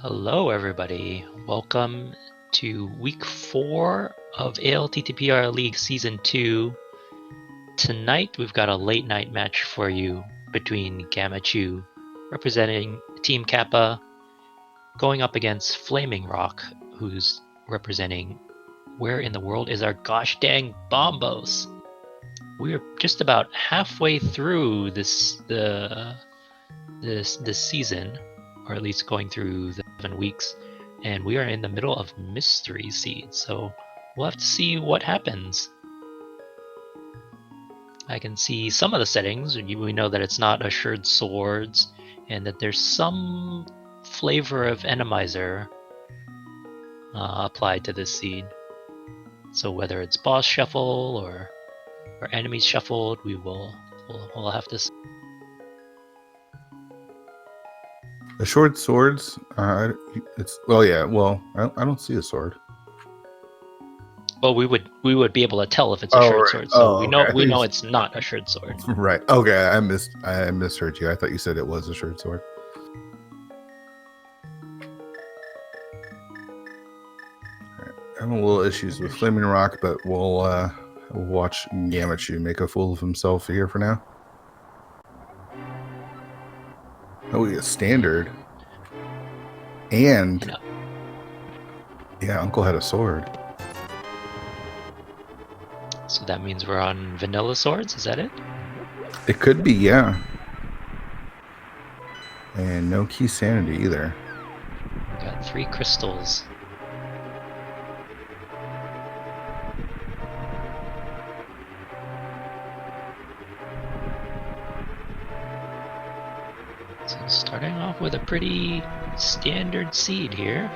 Hello everybody, welcome to week 4 of ALTTPR League Season 2. Tonight we've got a late night match for you between Gammachuu, representing Team Kappa, going up against FlamingRok, who's representing Where in the World is Our Gosh Dang Bombos? We're just about halfway through this season, or at least going through the 7 weeks, and we are in the middle of Mystery Seed, so we'll have to see what happens. I can see some of the settings. We know that it's not assured swords, and that there's some flavor of Randomizer applied to this seed. So whether it's boss shuffle or enemies shuffled, we'll have to see. Assured swords. I don't see a sword. Well, we would be able to tell if it's a assured sword, so we know it's not a assured sword. Right. Okay, I misheard you. I thought you said it was a assured sword. Right. I'm a little issues with FlamingRok, but we'll watch Gammachuu make a fool of himself here for now. Oh, we get standard. And yeah, Uncle had a sword. So that means we're on vanilla swords, is that it? It could be, yeah. And no key sanity either. Got 3 crystals. So starting off with a pretty standard seed here.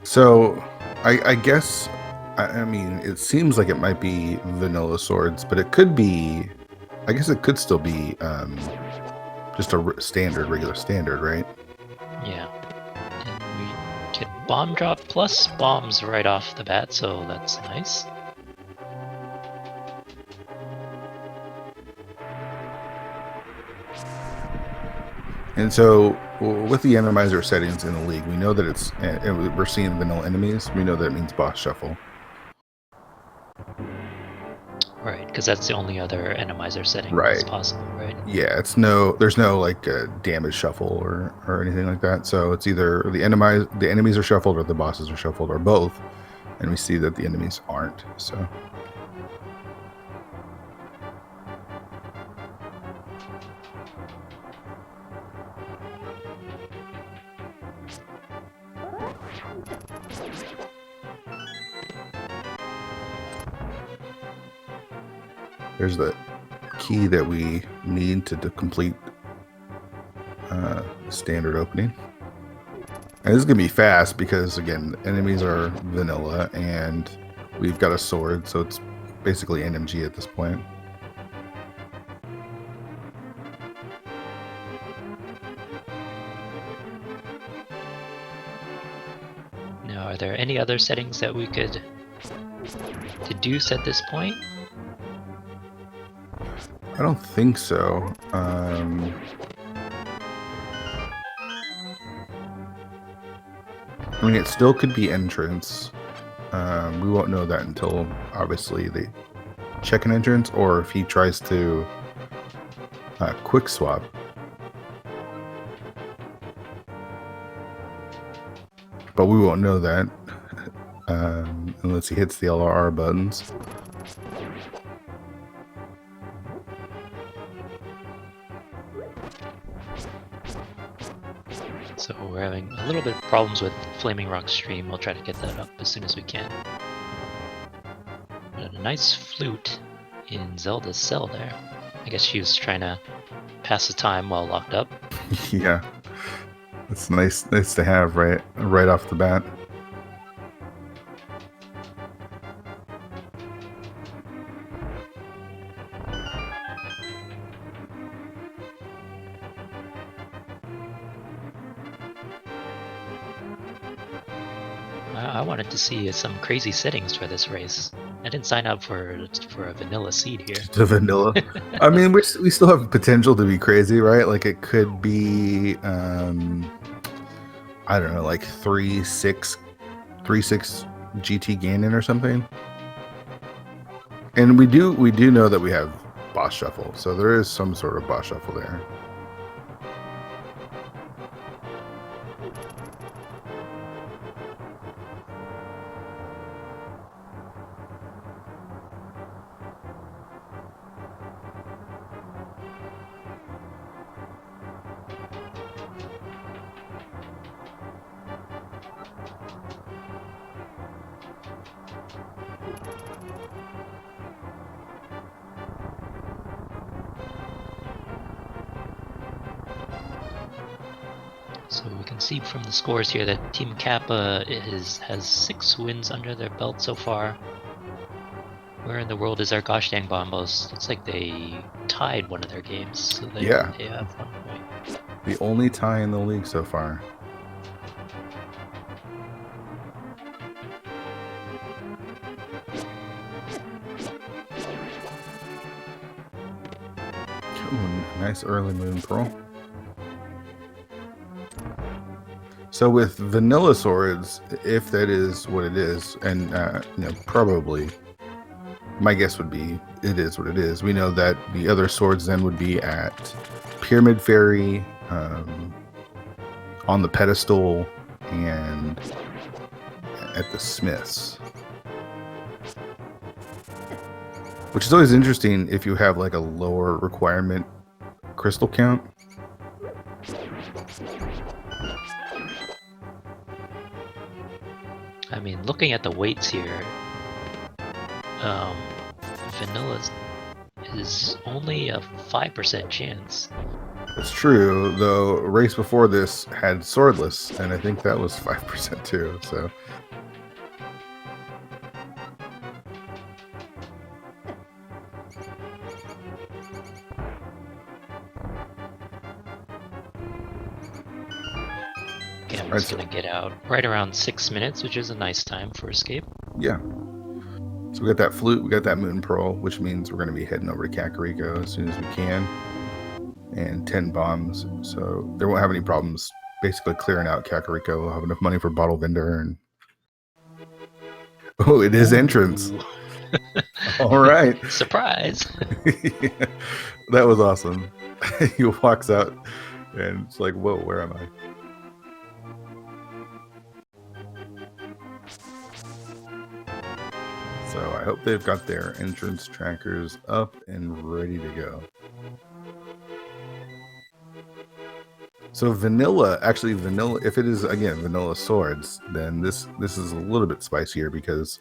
So, I guess, I mean, it seems like it might be vanilla swords, but it could be, I guess it could still be just a regular standard, right? Yeah. And we get bomb drop plus bombs right off the bat, so that's nice. And so, with the Randomizer settings in the league, we know that we're seeing vanilla enemies. We know that it means boss shuffle. Right, because that's the only other Randomizer setting that's possible, right? Yeah, there's no like damage shuffle or anything like that. So it's either the enemies are shuffled or the bosses are shuffled or both. And we see that the enemies aren't, so. There's the key that we need to complete standard opening. And this is going to be fast because, again, enemies are vanilla and we've got a sword, so it's basically NMG at this point. Now, are there any other settings that we could deduce at this point? I don't think so. I mean, it still could be entrance. We won't know that until, obviously, they check an entrance, or if he tries to quick swap. But we won't know that unless he hits the LRR buttons. So we're having a little bit of problems with FlamingRok's stream. We'll try to get that up as soon as we can. But a nice flute in Zelda's cell there. I guess she was trying to pass the time while locked up. Yeah, it's nice to have right off the bat. I wanted to see some crazy settings for this race. I didn't sign up for a vanilla seed here. The vanilla. I mean, we still have potential to be crazy, right? Like it could be, I don't know, like 3-6 GT Ganon or something. And we do know that we have boss shuffle, so there is some sort of boss shuffle there. So we can see from the scores here that Team Kappa has 6 wins under their belt so far. Where in the world is our gosh dang bombos? Looks like they tied one of their games, so they have 1 point. The only tie in the league so far. Ooh, nice early moon pearl. So with vanilla swords, if that is what it is, and you know, probably my guess would be it is what it is. We know that the other swords then would be at Pyramid Fairy, on the pedestal, and at the Smiths. Which is always interesting if you have like a lower requirement crystal count. I mean, looking at the weights here, vanilla is only a 5% chance. It's true, though. A race before this had swordless, and I think that was 5% too. So. Gamma's gonna get out right around 6 minutes, which is a nice time for escape. Yeah. So we got that flute, we got that moon pearl, which means we're going to be heading over to Kakariko as soon as we can. And 10 bombs, so there won't have any problems basically clearing out Kakariko. We'll have enough money for bottle vendor. And oh, it is entrance. All right. Surprise. Yeah, that was awesome. He walks out and it's like, whoa, where am I? So I hope they've got their entrance trackers up and ready to go. So vanilla, if it is again vanilla swords, then this is a little bit spicier because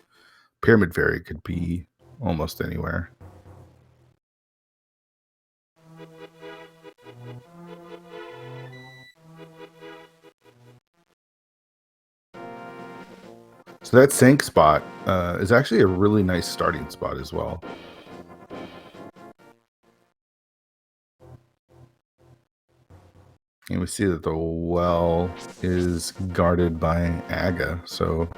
Pyramid Fairy could be almost anywhere. So that sink spot is actually a really nice starting spot as well. And we see that the well is guarded by Aga, so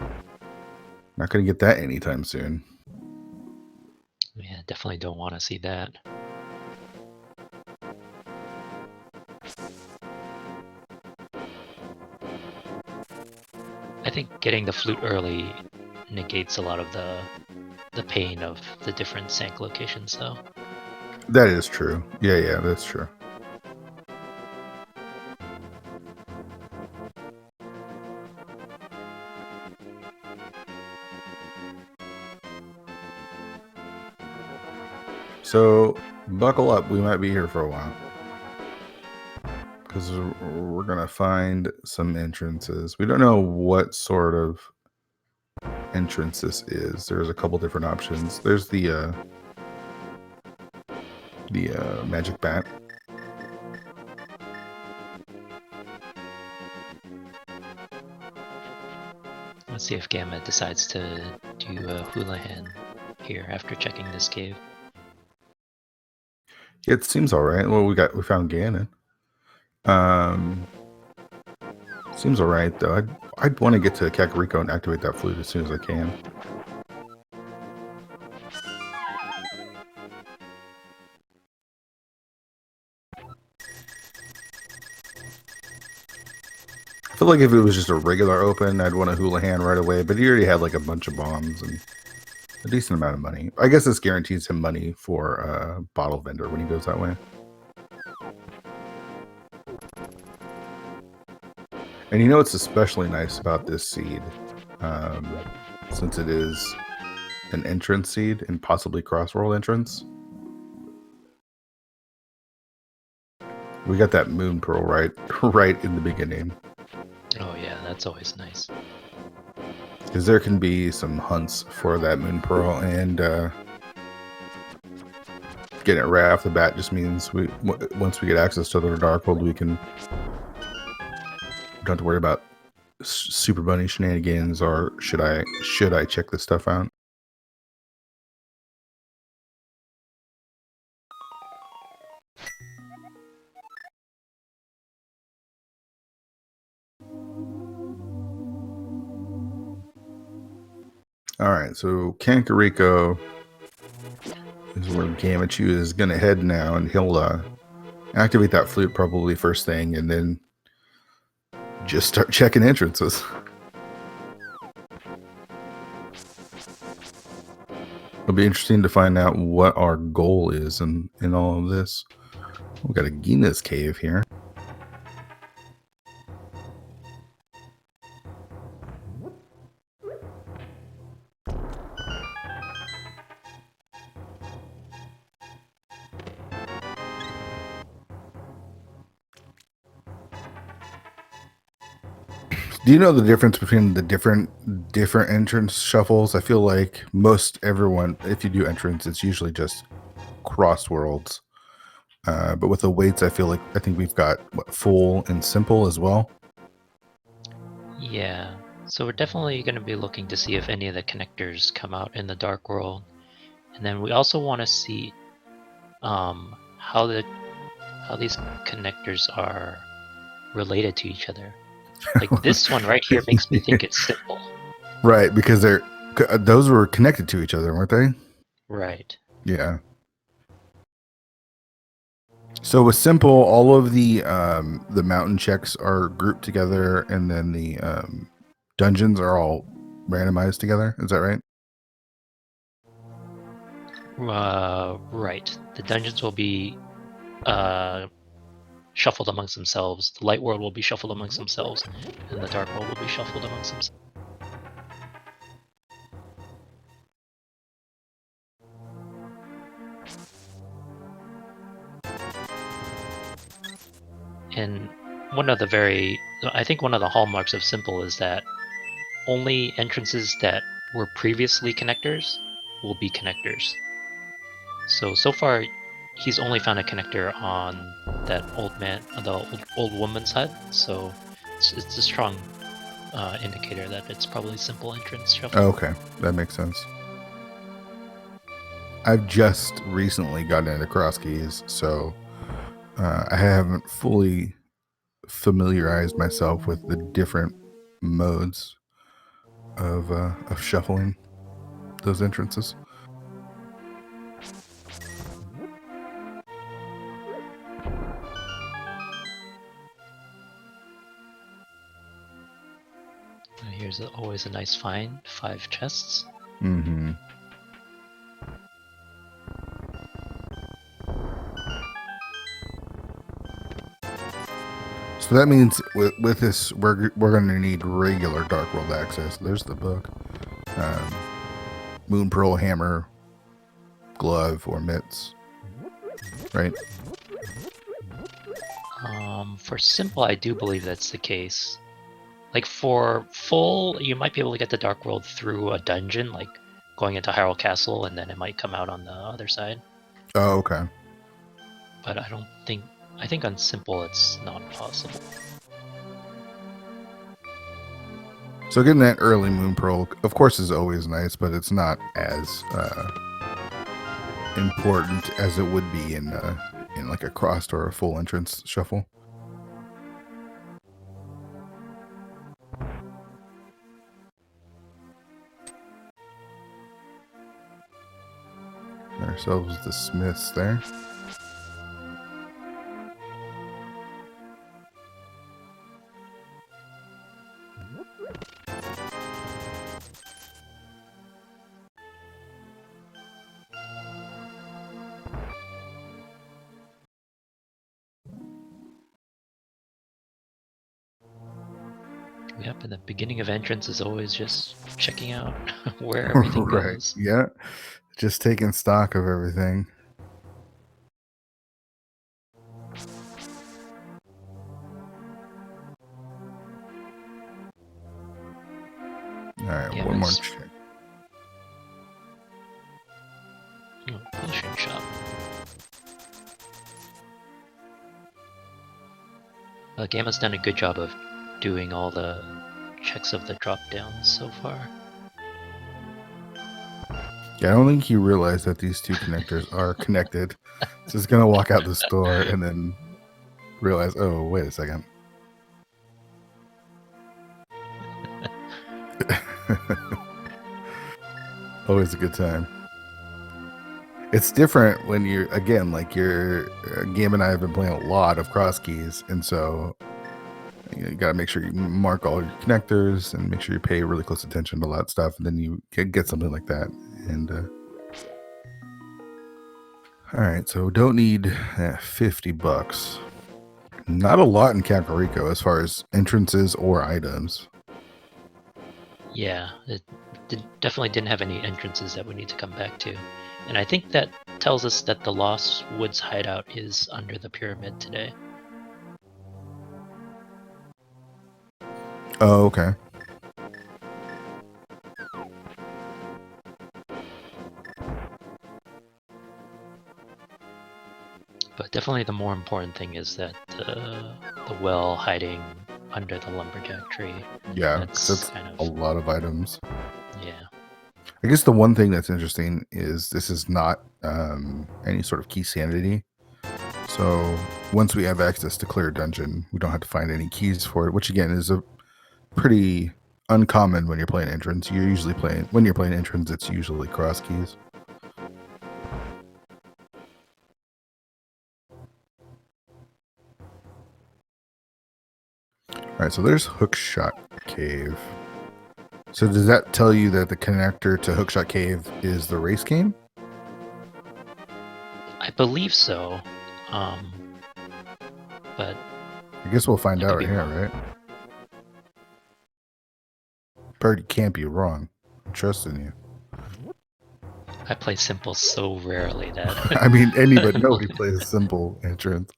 not going to get that anytime soon. Yeah, definitely don't want to see that. I think getting the flute early negates a lot of the pain of the different sank locations, though. That is true. Yeah, that's true. So buckle up, we might be here for a while. Because we're going to find some entrances. We don't know what sort of entrance this is. There's a couple different options. There's the magic bat. Let's see if Gamma decides to do a Houlihan here after checking this cave. It seems all right. Well, we found Ganon. Seems all right though. I'd want to get to Kakariko and activate that flute as soon as I can. feel like if it was just a regular open, I'd want a Houlihan right away, but he already had like a bunch of bombs and a decent amount of money. I guess this guarantees him money for a bottle vendor when he goes that way. And you know what's especially nice about this seed, since it is an entrance seed and possibly cross-world entrance. We got that moon pearl right in the beginning. Oh yeah, that's always nice. Because there can be some hunts for that moon pearl, and getting it right off the bat just means once we get access to the dark world, we can don't have to worry about Super Bunny shenanigans, or should I check this stuff out? All right, so Kakariko is where Gammachuu is going to head now, and he'll activate that flute probably first thing, and then just start checking entrances. It'll be interesting to find out what our goal is in all of this. We've got a Gina's cave here. Do you know the difference between the different entrance shuffles? I feel like most everyone, if you do entrance, it's usually just cross worlds. But with the weights, I think we've got full and simple as well. Yeah, so we're definitely going to be looking to see if any of the connectors come out in the dark world, and then we also want to see how these connectors are related to each other. Like this one right here makes me think it's simple. Right, because those were connected to each other, weren't they? Right. Yeah. So with simple, all of the mountain checks are grouped together, and then the dungeons are all randomized together. Is that right? Right. The dungeons will be shuffled amongst themselves. The light world will be shuffled amongst themselves, and the dark world will be shuffled amongst themselves. And I think one of the hallmarks of Simple is that only entrances that were previously connectors will be connectors. So far, he's only found a connector on that old woman's hut. So it's a strong indicator that it's probably simple entrance shuffle. Oh, okay, that makes sense. I've just recently gotten into cross keys, so I haven't fully familiarized myself with the different modes of shuffling those entrances. Here's always a nice find, 5 chests. Mm-hmm. So that means with this, we're going to need regular Dark World access. There's the book. Moon Pearl Hammer, glove, or mitts. Right? For simple, I do believe that's the case. Like for full, you might be able to get the Dark World through a dungeon, like going into Hyrule Castle, and then it might come out on the other side. Oh, okay. But I think on simple it's not possible. So getting that early Moon Pearl, of course, is always nice, but it's not as important as it would be in like a crossed or a full entrance shuffle. Ourselves the smiths there. Yep, and the beginning of entrance is always just checking out where everything Right. goes. Yeah. Just taking stock of everything. All right, Yeah, one more it's- check. Oh, potion shop. Gamma's done a good job of doing all the checks of the drop downs so far. Yeah, I don't think he realized that these two connectors are connected. So he's gonna walk out the store and then realize, oh, wait a second. Always a good time. It's different when you're, again, like Game and I have been playing a lot of cross keys, and so you got to make sure you mark all your connectors and make sure you pay really close attention to all that stuff, and then you get something like that. And all right, so don't need $50. Not a lot in Kakariko as far as entrances or items. Yeah, it definitely didn't have any entrances that we need to come back to. And I think that tells us that the Lost Woods hideout is under the pyramid today. Oh, okay. But definitely the more important thing is that the well hiding under the lumberjack tree. Yeah, that's kind of a lot of items. Yeah. I guess the one thing that's interesting is this is not any sort of key sanity. So once we have access to clear dungeon, we don't have to find any keys for it, which again is a pretty uncommon when you're playing entrance. When you're playing entrance, it's usually cross keys. All right, so there's Hookshot Cave. So does that tell you that the connector to Hookshot Cave is the race game? I believe so. But I guess we'll find I out could right be here, wrong. right? Birdie can't be wrong. I'm trusting you. I play simple so rarely that I mean, nobody plays simple entrance.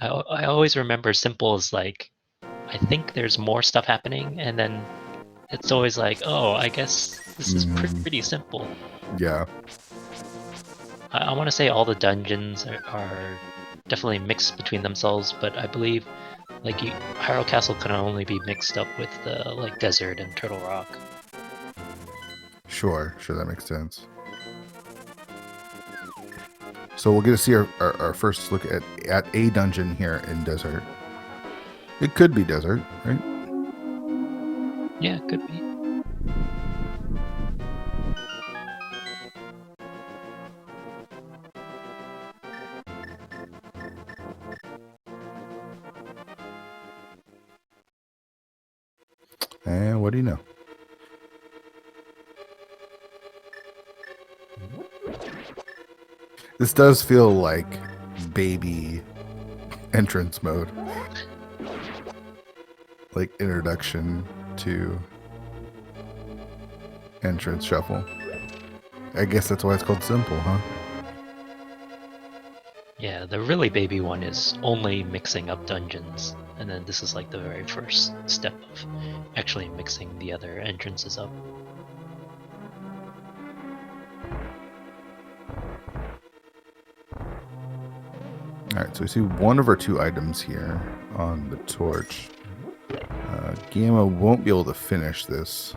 I always remember simple as like, I think there's more stuff happening, and then it's always like, oh, I guess this is pretty simple. Yeah. I want to say all the dungeons are definitely mixed between themselves, but I believe like Hyrule Castle can only be mixed up with the like desert and Turtle Rock. Sure, that makes sense. So we'll get to see our first look at a dungeon here in desert. It could be desert, right? Yeah, it could be. And what do you know? This does feel like baby entrance mode. Like introduction to entrance shuffle. I guess that's why it's called simple, huh? Yeah, the really baby one is only mixing up dungeons, and then this is like the very first step of actually mixing the other entrances up. Alright, so we see one of our two items here on the torch. Gamma won't be able to finish this.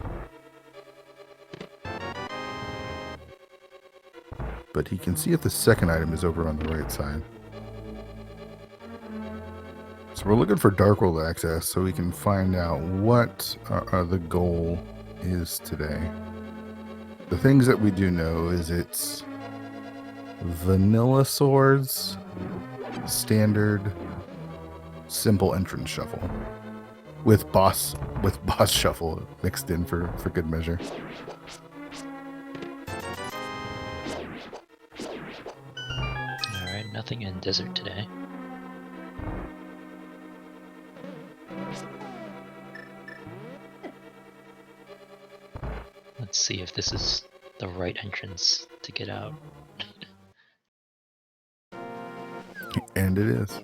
But he can see if the second item is over on the right side. So we're looking for Dark World access so we can find out what the goal is today. The things that we do know is it's vanilla swords, standard, simple entrance shuffle, with boss shuffle mixed in for good measure. Nothing in desert today. Let's see if this is the right entrance to get out. And it is.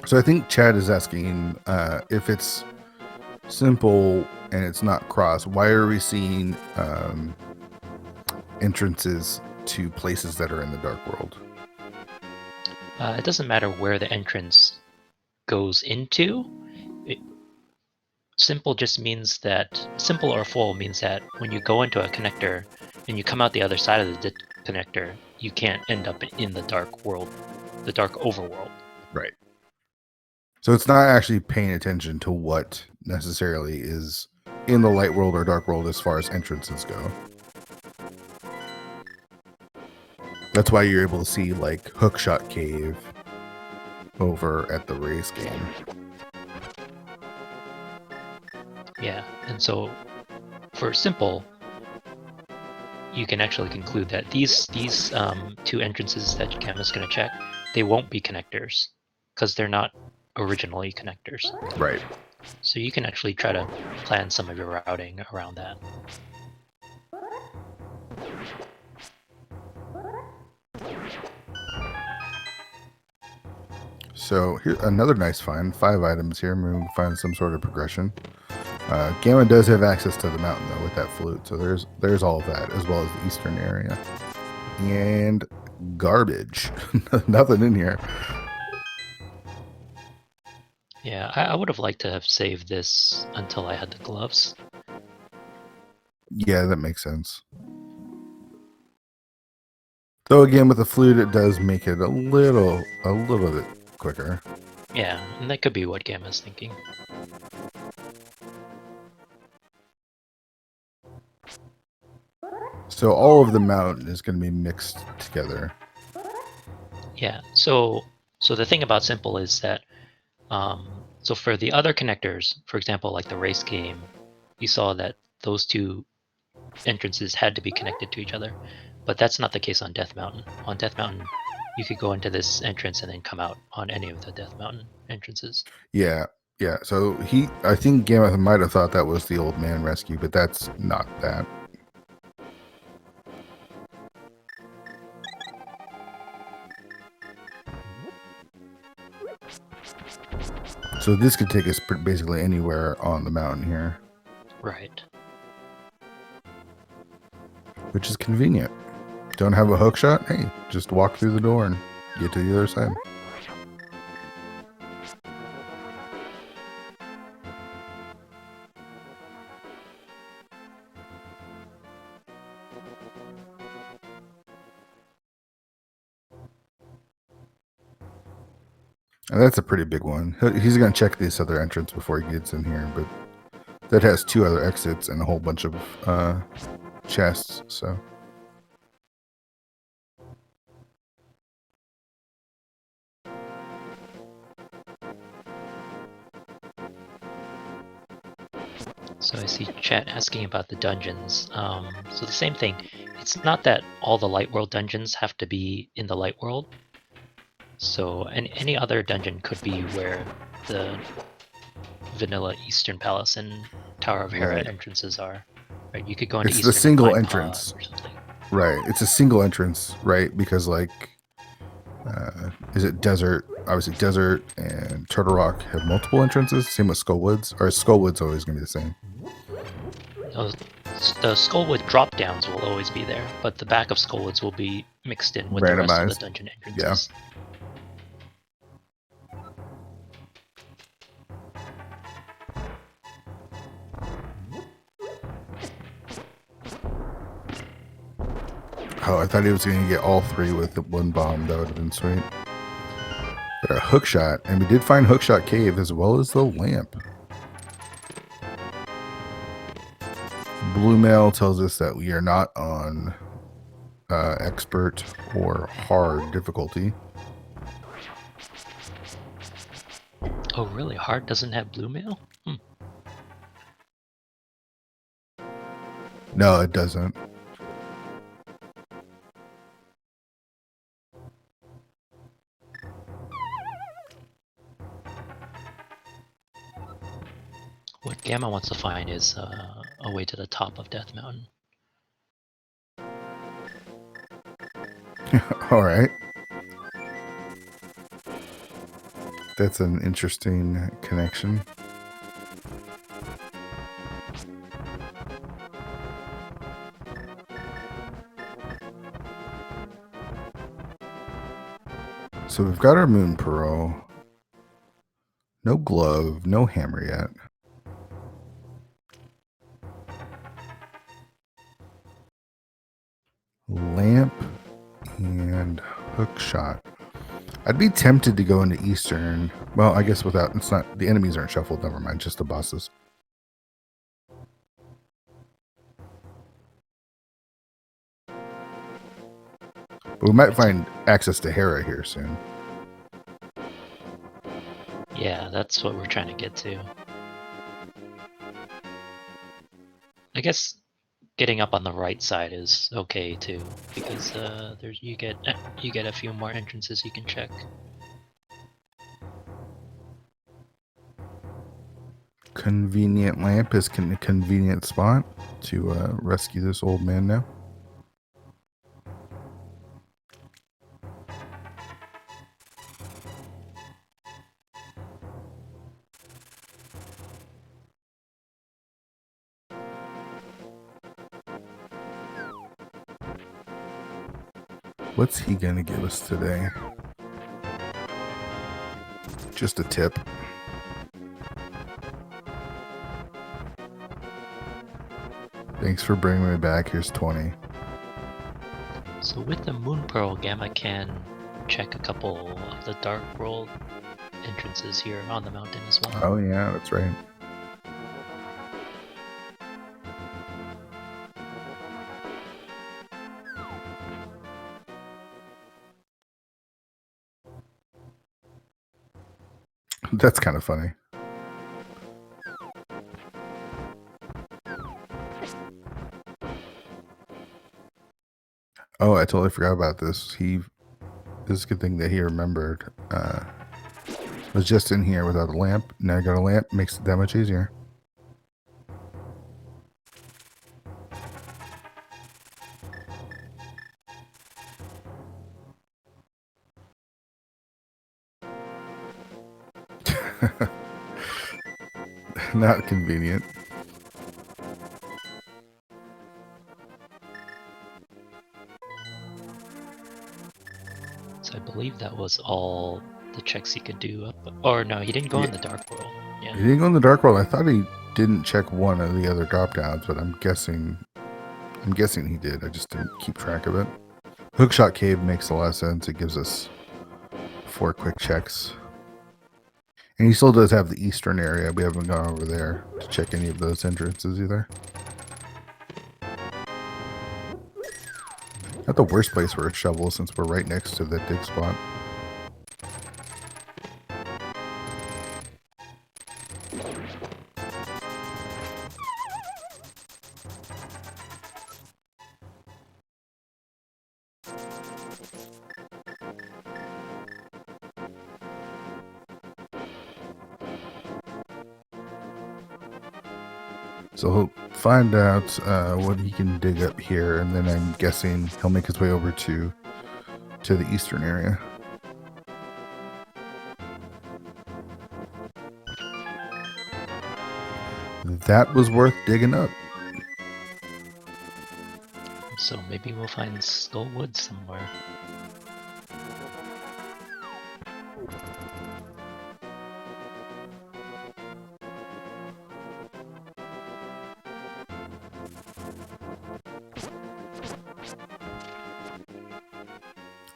So I think Chad is asking if it's simple and it's not cross, why are we seeing entrances to places that are in the dark world? It doesn't matter where the entrance goes into. Simple just means that simple or full means that when you go into a connector and you come out the other side of the connector, you can't end up in the dark world, the dark overworld. Right. So it's not actually paying attention to what necessarily is in the light world or dark world as far as entrances go. That's why you're able to see like Hookshot Cave over at the race game. Yeah, and so for simple, you can actually conclude that these two entrances that Gamma's going to check, they won't be connectors because they're not originally connectors. Right. So you can actually try to plan some of your routing around that. So here, another nice find. 5 items here. Maybe we can find some sort of progression. Gamma does have access to the mountain though with that flute, so there's all of that as well as the eastern area. And garbage. Nothing in here. Yeah, I would have liked to have saved this until I had the gloves. Yeah, that makes sense. Though again, with the flute, it does make it a little bit quicker. Yeah, and that could be what Gamma's thinking. So all of the mountain is going to be mixed together. Yeah, so the thing about simple is that, so for the other connectors, for example, like the race game, you saw that those two entrances had to be connected to each other, but that's not the case on Death Mountain. On Death Mountain, you could go into this entrance and then come out on any of the Death Mountain entrances. Yeah. So I think Gamma might have thought that was the old man rescue, but that's not that. So this could take us basically anywhere on the mountain here. Right. Which is convenient. Don't have a hook shot? Hey, just walk through the door and get to the other side. And that's a pretty big one. He's going to check this other entrance before he gets in here, but that has 2 other exits and a whole bunch of chests, so. So I see chat asking about the dungeons. So the same thing. It's not that all the Light World dungeons have to be in the Light World. So any other dungeon could be where the vanilla Eastern Palace and Tower of Hera entrances are. Right? You could go into it's Eastern the single and find entrance. or something. Right. It's a single entrance, right? Because like, is it Desert? Obviously, Desert and Turtle Rock have multiple entrances. Same with Skullwoods. Or is Skullwoods always going to be the same? The Skullwood drop downs will always be there, but the back of Skullwoods will be mixed in with the rest of the dungeon entrances. Yeah. Oh, I thought he was going to get all 3 with the 1 bomb. That would have been sweet. But a hookshot, and we did find Hookshot Cave as well as the lamp. Blue Mail tells us that we are not on expert or hard difficulty. Oh, really? Hard doesn't have blue mail? No, it doesn't. What Gamma wants to find is a way to the top of Death Mountain. All right. That's an interesting connection. So we've got our moon pearl. No glove, no hammer yet. Lamp and hook shot. I'd be tempted to go into Eastern. Well, I guess without, it's not, the enemies aren't shuffled, never mind, just the bosses. But we might find access to Hera here soon. Yeah, that's what we're trying to get to. I guess getting up on the right side is okay too, because there's you get a few more entrances you can check. Convenient lamp is a convenient spot to rescue this old man now. What's he gonna give us today? Just a tip. Thanks for bringing me back. Here's 20. So with the Moon Pearl, Gamma can check a couple of the Dark World entrances here on the mountain as well. Oh yeah, that's right. That's kind of funny. Oh, I totally forgot about this. This is a good thing that he remembered. Was just in here without a lamp. Now I got a lamp, makes it that much easier. Not convenient. So I believe that was all the checks he could do up. Or no, he didn't go in the Dark World. Yeah. He didn't go in the Dark World. I thought he didn't check one of the other drop downs, but I'm guessing he did. I just didn't keep track of it. Hookshot Cave makes a lot of sense. It gives us 4 quick checks. And he still does have the eastern area. We haven't gone over there to check any of those entrances either. Not the worst place for a shovel since we're right next to the dig spot. So he'll find out what he can dig up here, and then I'm guessing he'll make his way over to the eastern area. That was worth digging up. So maybe we'll find Skullwood somewhere.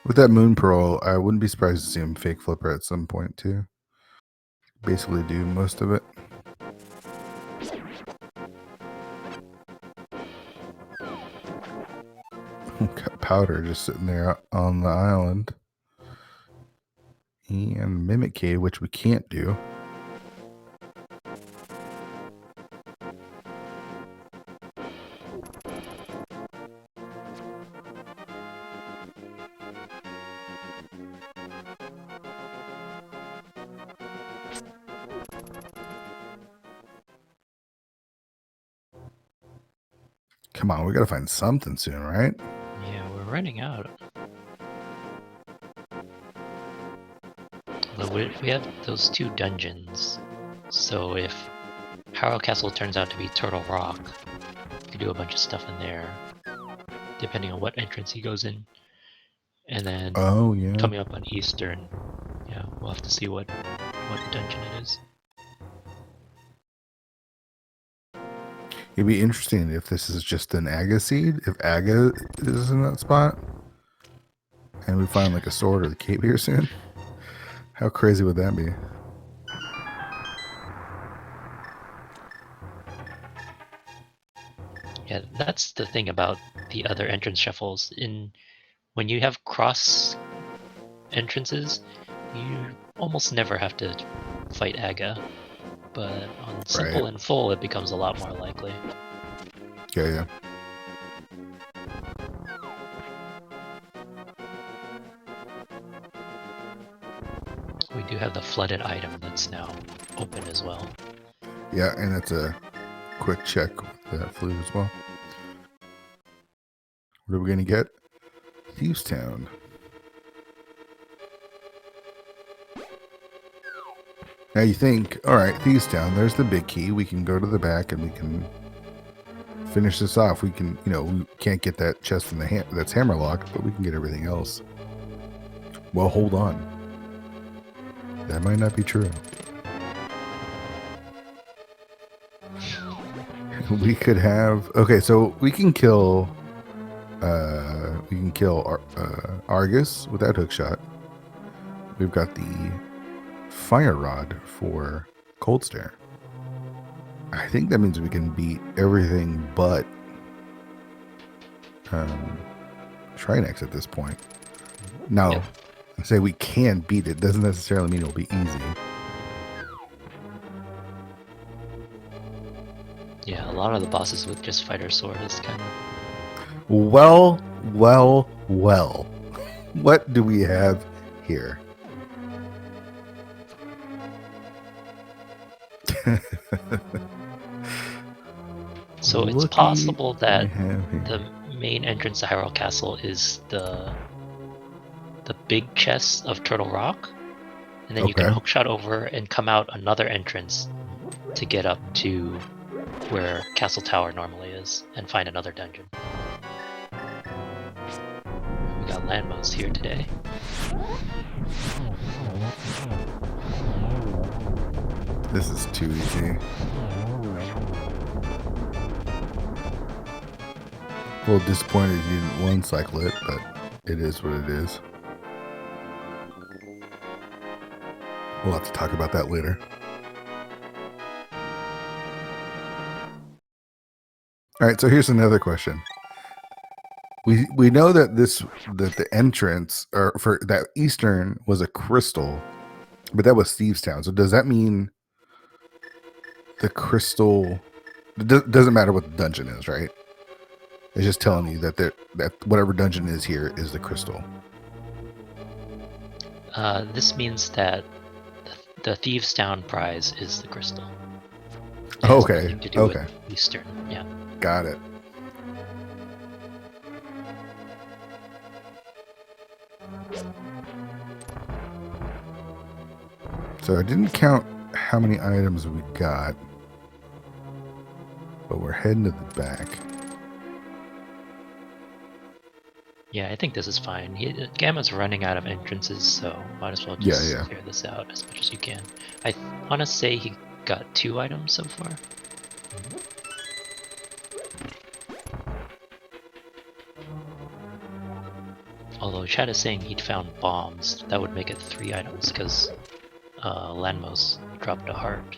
With that moon pearl, I wouldn't be surprised to see him fake flipper at some point too. Basically do most of it. Got powder just sitting there on the island. And Mimic Cave, which we can't do. Come on, we gotta find something soon, right? Yeah, we're running out. Although we have those 2 dungeons, so if Harrow Castle turns out to be Turtle Rock, you can do a bunch of stuff in there, depending on what entrance he goes in. And then Oh yeah. coming up on Eastern, yeah, we'll have to see what dungeon it is. It'd be interesting if this is just an Aga seed, if Aga is in that spot, and we find like a sword or the cape here soon. How crazy would that be? Yeah, that's the thing about the other entrance shuffles. When you have cross entrances, you almost never have to fight Aga, but on simple Right. and full, it becomes a lot more likely. Yeah. We do have the flooded item that's now open as well. Yeah, and it's a quick check with that flute as well. What are we gonna get? Thieves Town. Now you think, all right, Thieves Town, there's the big key. We can go to the back and we can finish this off. We can, we can't get that chest in the that's hammerlocked, but we can get everything else. Well, hold on. That might not be true. We could have, okay, so we can kill Argus with that hook shot. We've got the fire rod for cold stare. I think that means we can beat everything but Trinex at this point. Now, Yep. I say we can beat it doesn't necessarily mean it'll be easy. Yeah, a lot of the bosses with just fighter sword is kind of... Well. What do we have here? So it's Looky possible that we have here. the main entrance to Hyrule Castle is the big chest of Turtle Rock, and then you can Okay. hookshot over and come out another entrance to get up to where Castle Tower normally is and find another dungeon. We got Landmos here today. This is too easy. A little disappointed you didn't one cycle it, but it is what it is. We'll have to talk about that later. All right, so here's another question. We know that the entrance or for that Eastern was a crystal, but that was Thieves Town. So does that mean the crystal doesn't matter what the dungeon is, right? It's just telling you that that whatever dungeon is here is the crystal. This means that the Thieves Town prize is the crystal. It Oh, has okay. nothing to do Okay. with Eastern. Yeah. Got it. So I didn't count how many items we got, but we're heading to the back. Yeah, I think this is fine. Gamma's running out of entrances, so might as well just Yeah. clear this out as much as you can. I want to say he got 2 items so far. Although chat is saying he'd found bombs, that would make it 3 items because Lanmos dropped a heart.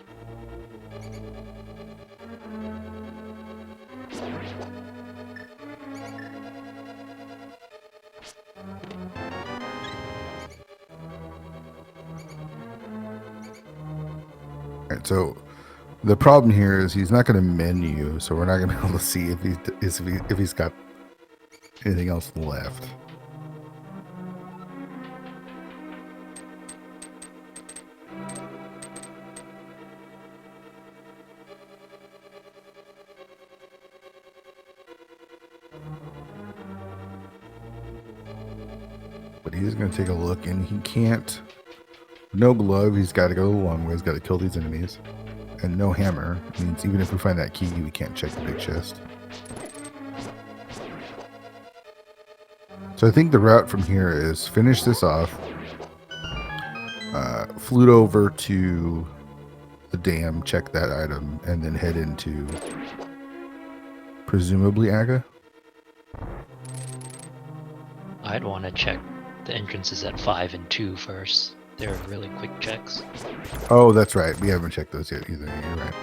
All right, so the problem here is he's not going to menu, so we're not going to be able to see if he's got anything else left. but he's going to take a look, and he can't. No glove, he's got to go the long way. He's got to kill these enemies. And no hammer means even if we find that key, we can't check the big chest. So I think the route from here is finish this off, flute over to the dam, check that item, and then head into presumably Aga. I'd want to check the entrances at 5 and 2 first. They're really quick checks. Oh, that's right. We haven't checked those yet either. You're right.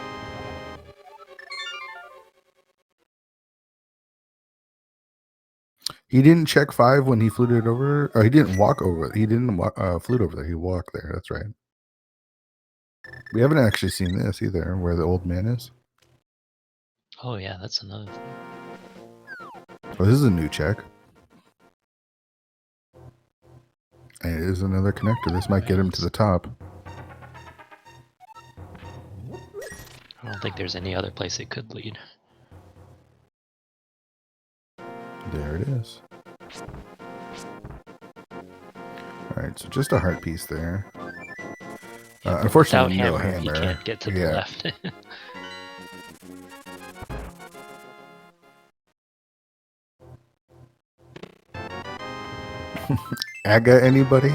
He didn't check 5 when he fluted over. Or he didn't walk over. He didn't flute over there. He walked there. That's right. We haven't actually seen this either, where the old man is. Oh yeah, that's another thing. Oh, this is a new check. And it is another connector. This might get him to the top. I don't think there's any other place it could lead. There it is. Alright, so just a heart piece there. Yeah, unfortunately, without no hammer, hammer. he can't get to the left. Aga, anybody?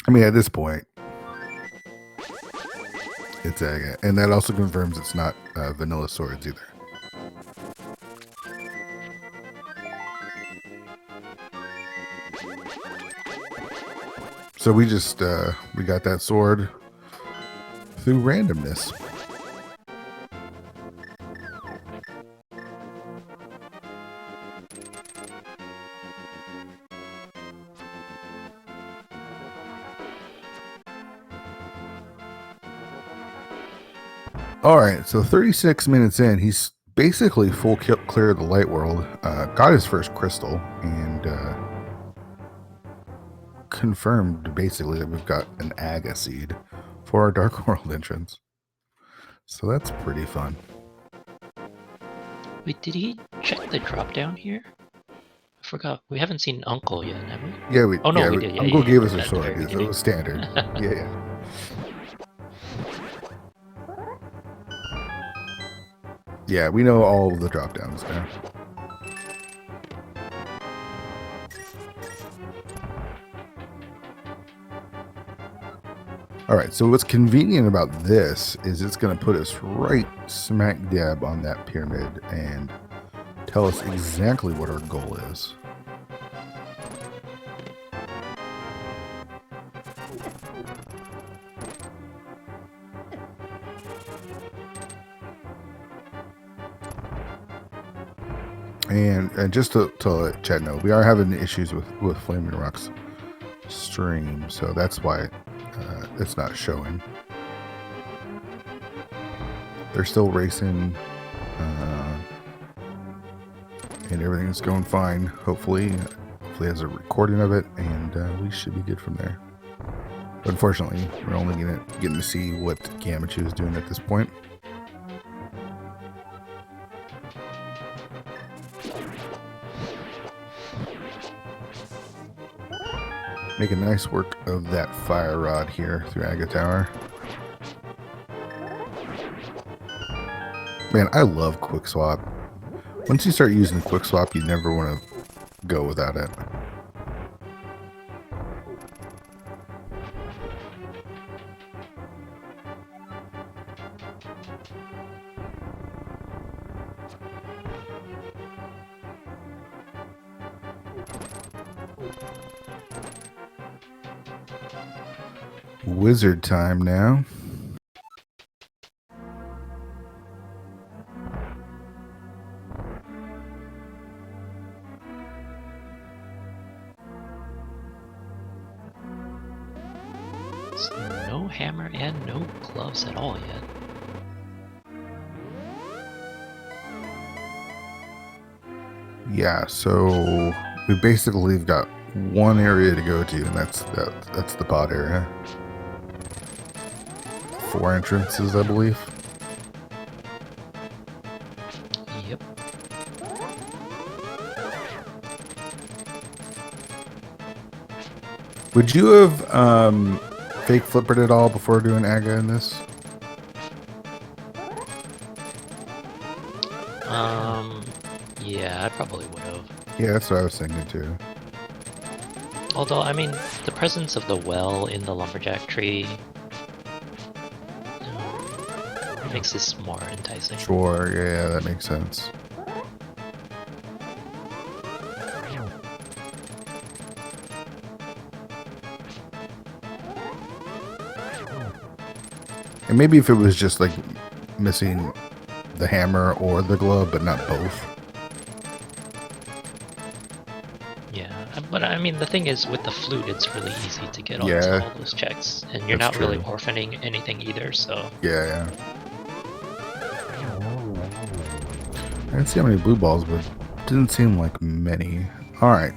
I mean, at this point, it's Aga. And that also confirms it's not vanilla swords either. So we just, we got that sword through randomness. All right, so 36 minutes in, he's basically full clear of the light world. Got his first crystal and confirmed basically that we've got an Aga seed for our Dark World entrance. So that's pretty fun. Wait, did he check the drop down here? I forgot. We haven't seen Uncle yet, have we? Yeah, we. Oh no, yeah, we did. Yeah, Uncle yeah, gave yeah, us a at the sword. very It beginning. was standard. Yeah. Yeah, we know all of the drop downs now. All right, so what's convenient about this is it's going to put us right smack dab on that pyramid and tell us exactly what our goal is. And just to let Chad know, we are having issues with FlamingRok's stream, so that's why it's not showing. They're still racing, and everything's going fine. Hopefully has a recording of it, and we should be good from there. But unfortunately, we're only getting to see what Gammachuu is doing at this point. Making nice work of that fire rod here through Aga Tower. Man, I love quick swap. Once you start using quick swap, you never want to go without it. Wizard time now. So no hammer and no gloves at all yet. Yeah, so we basically have got one area to go to, and that's the pod area. 4 entrances, I believe. Yep. Would you have fake flippered it all before doing Aga in this? Yeah, I probably would have. Yeah, that's what I was thinking too. Although, I mean, the presence of the well in the lumberjack tree makes this more enticing. Sure, yeah, that makes sense. And maybe if it was just like missing the hammer or the glove, but not both. Yeah, but I mean, the thing is, with the flute, it's really easy to get Yeah, all those checks, and you're that's not really true. orphaning anything either, so... Yeah. I didn't see how many blue balls, but it didn't seem like many. Alright.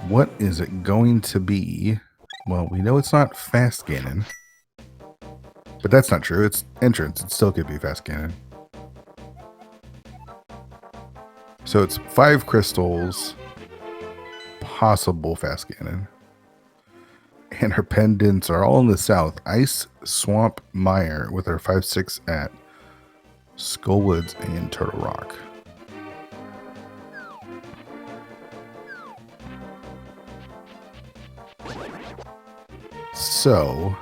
What is it going to be? Well, we know it's not fast Ganon. But that's not true. It's entrance. It still could be fast Ganon. So it's 5 crystals, possible fast Ganon. And her pendants are all in the south. Ice, Swamp, Mire, with her 5-6 at Skullwoods and Turtle Rock. So,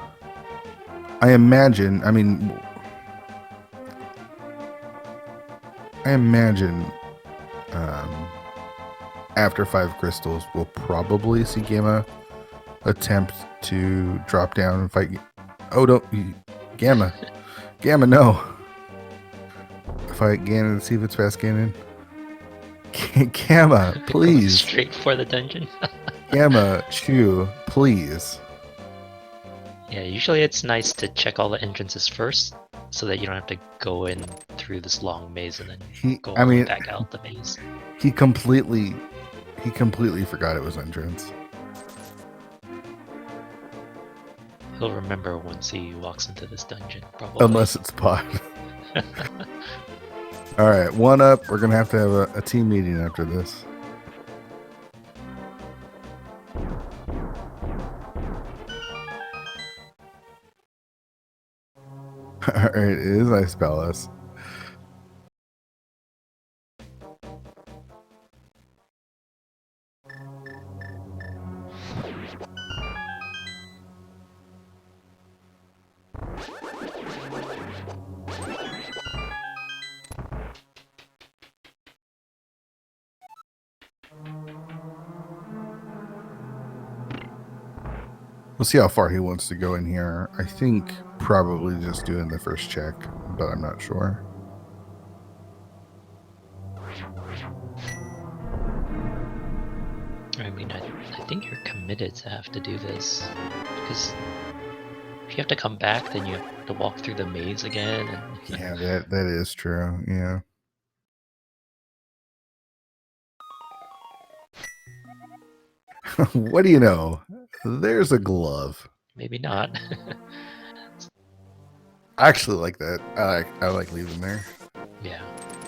I imagine after 5 crystals, we'll probably see Gamma attempt to drop down and fight. Oh, don't. Gamma. Gamma, no. Fight Ganon and see if it's fast Ganon. Gamma, please. Straight for the dungeon. Gammachuu, please. Yeah, usually it's nice to check all the entrances first, so that you don't have to go in through this long maze and then go all the way back out the maze. He completely forgot it was entrance. He'll remember once he walks into this dungeon, probably. Unless it's Pod. Alright, 1 up. We're going to have a team meeting after this. Alright, it is Ice Palace. We'll see how far he wants to go in here. I think probably just doing the first check, but I'm not sure. I mean, I think you're committed to have to do this, because if you have to come back, then you have to walk through the maze again. And... Yeah, that is true. Yeah. What do you know? There's a glove. Maybe not. I actually like that. I like leaving there. Yeah,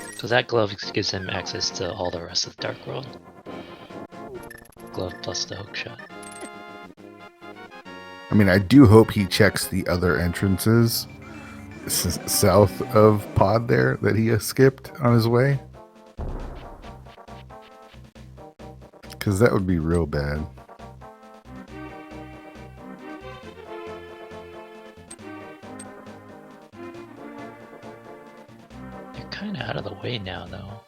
because that glove gives him access to all the rest of the Dark World. Glove plus the hook shot. I mean, I do hope he checks the other entrances south of Pod there that he skipped on his way. Because that would be real bad. You're kind of out of the way now, though.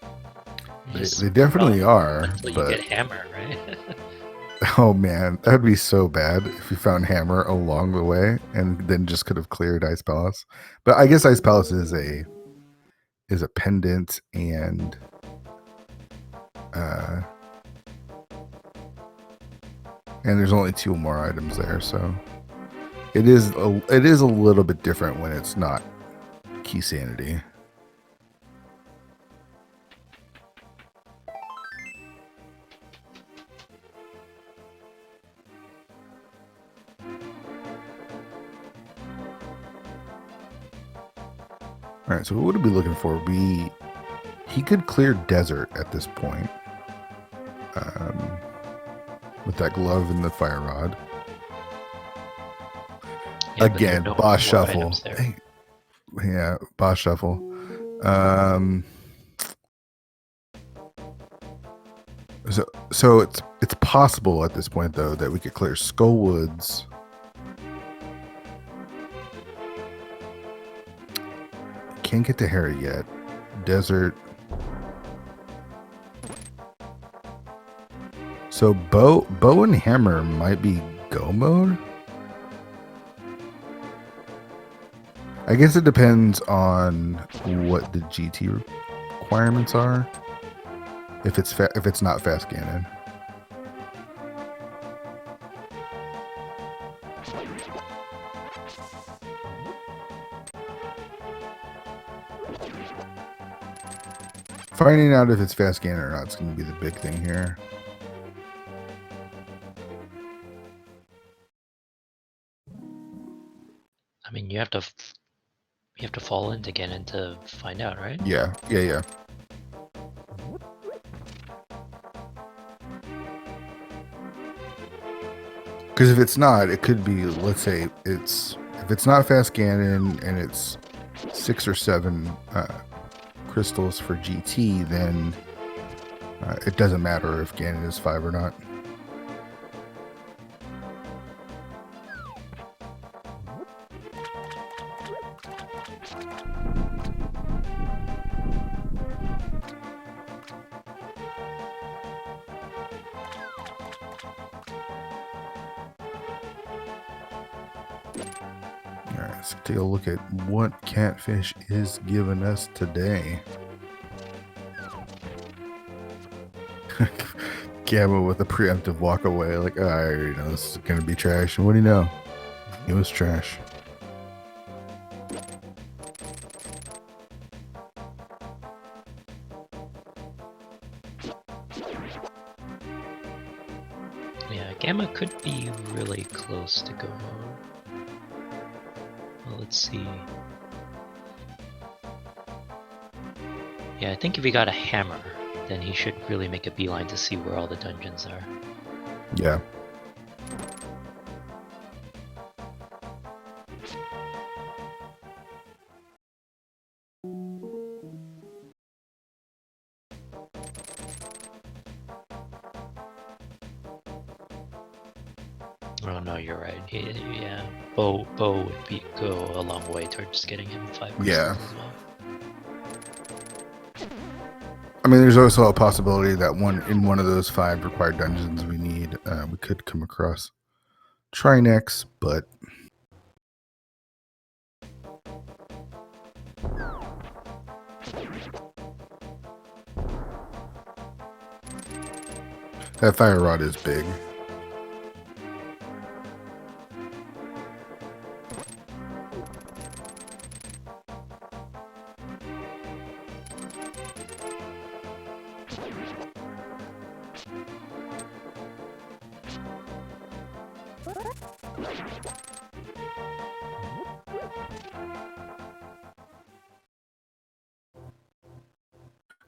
They definitely are. Until you get Hammer, right? Oh man, that would be so bad if you found Hammer along the way and then just could have cleared Ice Palace. But I guess Ice Palace is a pendant and there's only 2 more items there, so it is a little bit different when it's not Key Sanity. All right, so what would we be looking for? He could clear desert at this point. With that glove and the fire rod. Yeah, Again, but there are no boss more shuffle. items there. Hey, yeah, boss shuffle. So it's possible at this point though that we could clear Skullwoods. Can't get to Harry yet. Desert. So bow and hammer might be go mode. I guess it depends on what the GT requirements are. If it's not fast Ganon. Finding out if it's fast Ganon or not is going to be the big thing here. I mean, you have to fall into Ganon to find out, right? Yeah. Because if it's not, it could be, let's say if it's not fast Ganon and it's 6 or 7 crystals for GT, then it doesn't matter if Ganon is 5 or not. Alright, let's take a look at what Catfish is giving us today. Gamma with a preemptive walk away, like, I already know this is gonna be trash. And what do you know? It was trash. Yeah, Gamma could be really close to go mode. Well, let's see. Yeah, I think if he got a hammer, then he should really make a beeline to see where all the dungeons are. Yeah. Oh no, you're right. Yeah, bow would go a long way towards getting him 5 crystals Yeah. as well. I mean, there's also a possibility that in one of those 5 required dungeons we could come across Trinex, but that fire rod is big.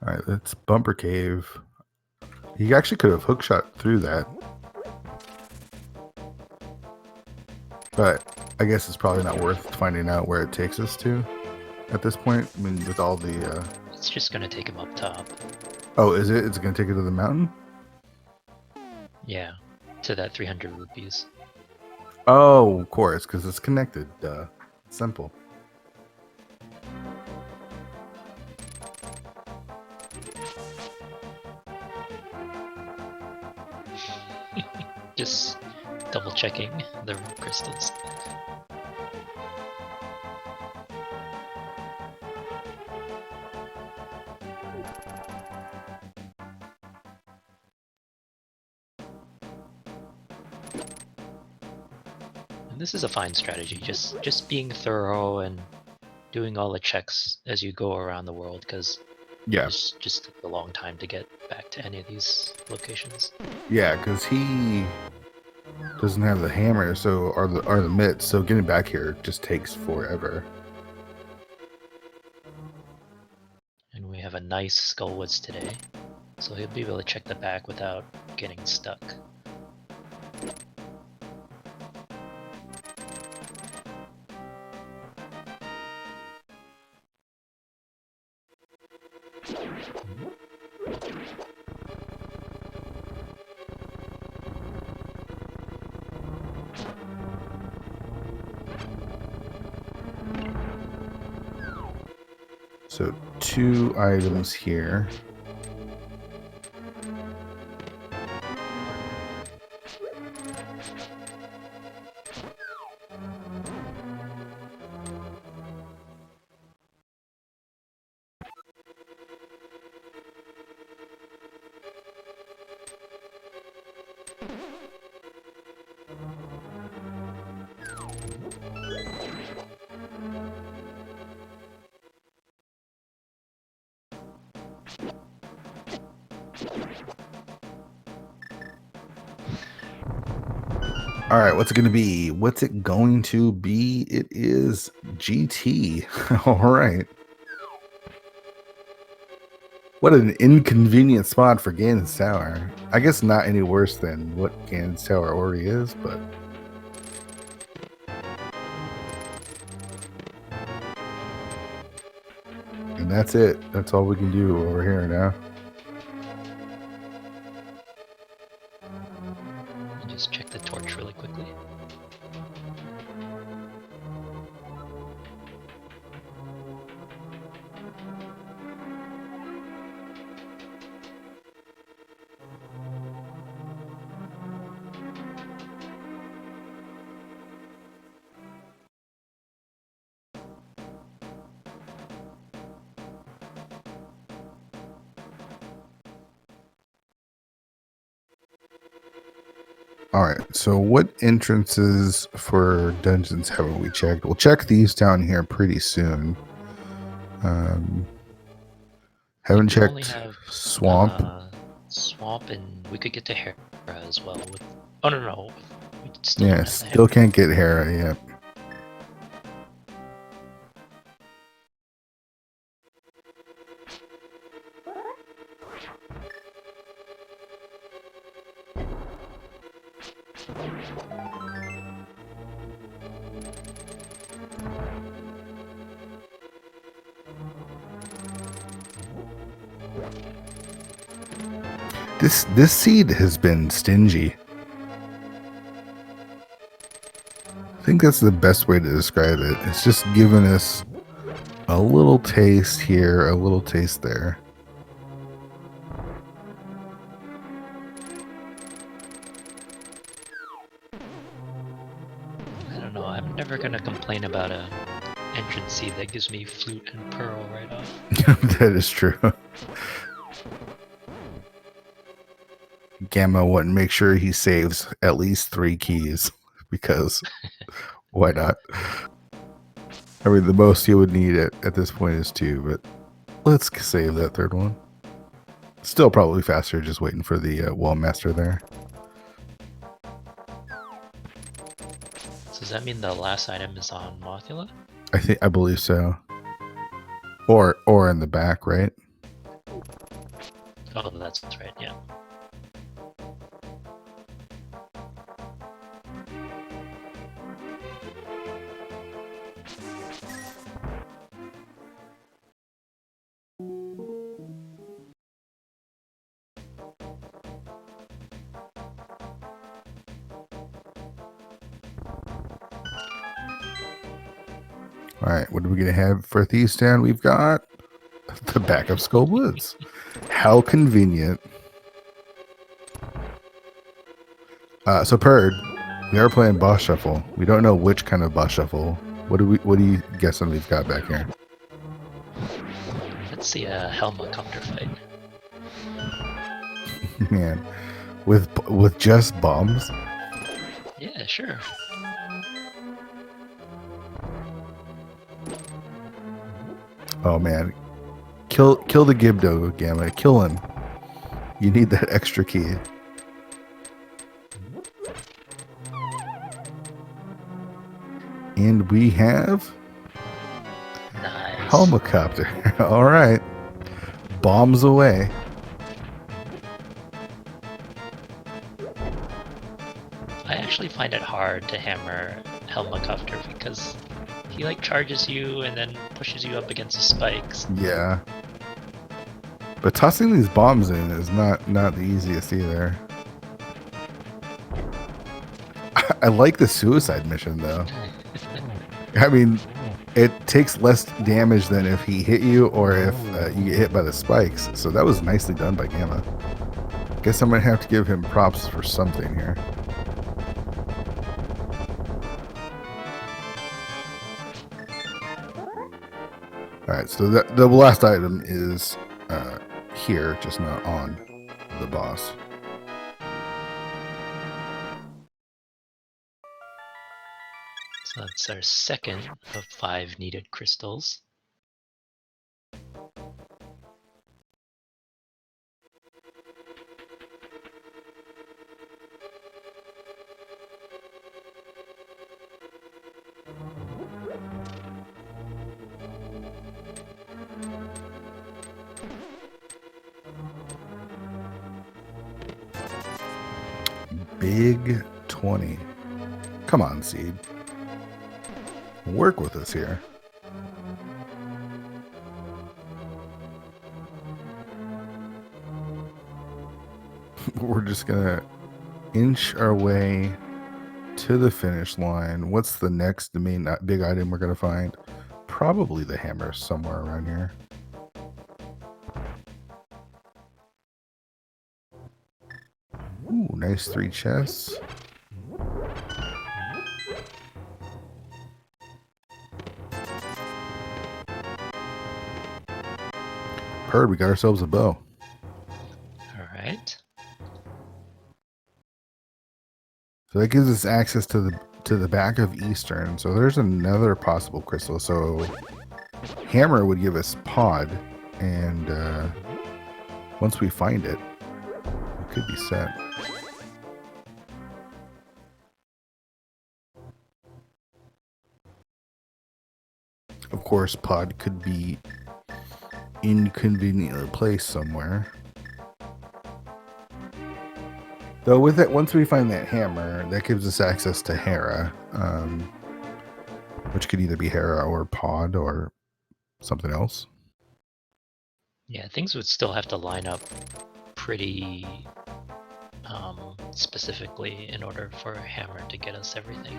All right, that's Bumper Cave. He actually could have hookshot through that. But I guess it's probably not worth finding out where it takes us to at this point. I mean, with all the... It's just gonna take him up top. Oh, is it? It's going to take it to the mountain? Yeah, to that 300 rupees. Oh, of course, because it's connected. Simple. Just double checking the crystals. And this is a fine strategy, just being thorough and doing all the checks as you go around the world, because Yeah. it's just a long time to get back to any of these locations. Yeah, because he doesn't have the hammer, so or the mitts, so getting back here just takes forever. And we have a nice Skullwoods today, so he'll be able to check the back without getting stuck. So 2 items here. All right, what's it going to be? What's it going to be? It is GT. All right. What an inconvenient spot for Ganon's Tower. I guess not any worse than what Ganon's Tower already is, but... And that's it. That's all we can do over here now. Just check the torch really quickly. All right, so what entrances for dungeons have we checked? We'll check these down here pretty soon. Haven't We only checked have Swamp. Swamp, and we could get to Hera as well. With, oh no, we still Yeah, don't have the still Hera. can't get Hera yet. This seed has been stingy. I think that's the best way to describe it. It's just giving us a little taste here, a little taste there. I don't know. I'm never gonna complain about a entrance seed that gives me flute and pearl right off. That is true. Gamma wouldn't make sure he saves at least 3 keys because why not? I mean, the most you would need at this point is 2, but let's save that 3rd one. Still probably faster just waiting for the wall master there. So does that mean the last item is on Mothula? I believe so. Or in the back, right? Oh, that's right, yeah. All right, what are we going to have for Thieves Town? We've got the back of Skull Woods. How convenient. So Purd, we are playing boss shuffle. We don't know which kind of boss shuffle. What are you guessing we've got back here? Let's see a Helmacopter fight. Man, with just bombs? Yeah, sure. Oh man. Kill the Gibdo, Gamma. Kill him. You need that extra key. And we have Nice. Helmacopter. All right. Bombs away. I actually find it hard to hammer Helmacopter because he like charges you and then pushes you up against the spikes. Yeah. But tossing these bombs in is not the easiest either. I like the suicide mission though. I mean, it takes less damage than if he hit you or if you get hit by the spikes. So that was nicely done by Gamma. Guess I'm gonna have to give him props for something here. Alright, so the last item is here, just not on the boss. So that's our second of 5 needed crystals. Big 20. Come on, Seed. Work with us here. We're just gonna inch our way to the finish line. What's the next main big item we're gonna find? Probably the hammer somewhere around here. Ooh, nice 3 chests. Heard we got ourselves a bow. All right. So that gives us access to the back of Eastern. So there's another possible crystal. So hammer would give us pod, and once we find it, it could be set. Of course, pod could be inconveniently placed somewhere. Though with it, once we find that hammer, that gives us access to Hera, which could either be Hera or pod or something else. Yeah, things would still have to line up pretty specifically in order for a hammer to get us everything.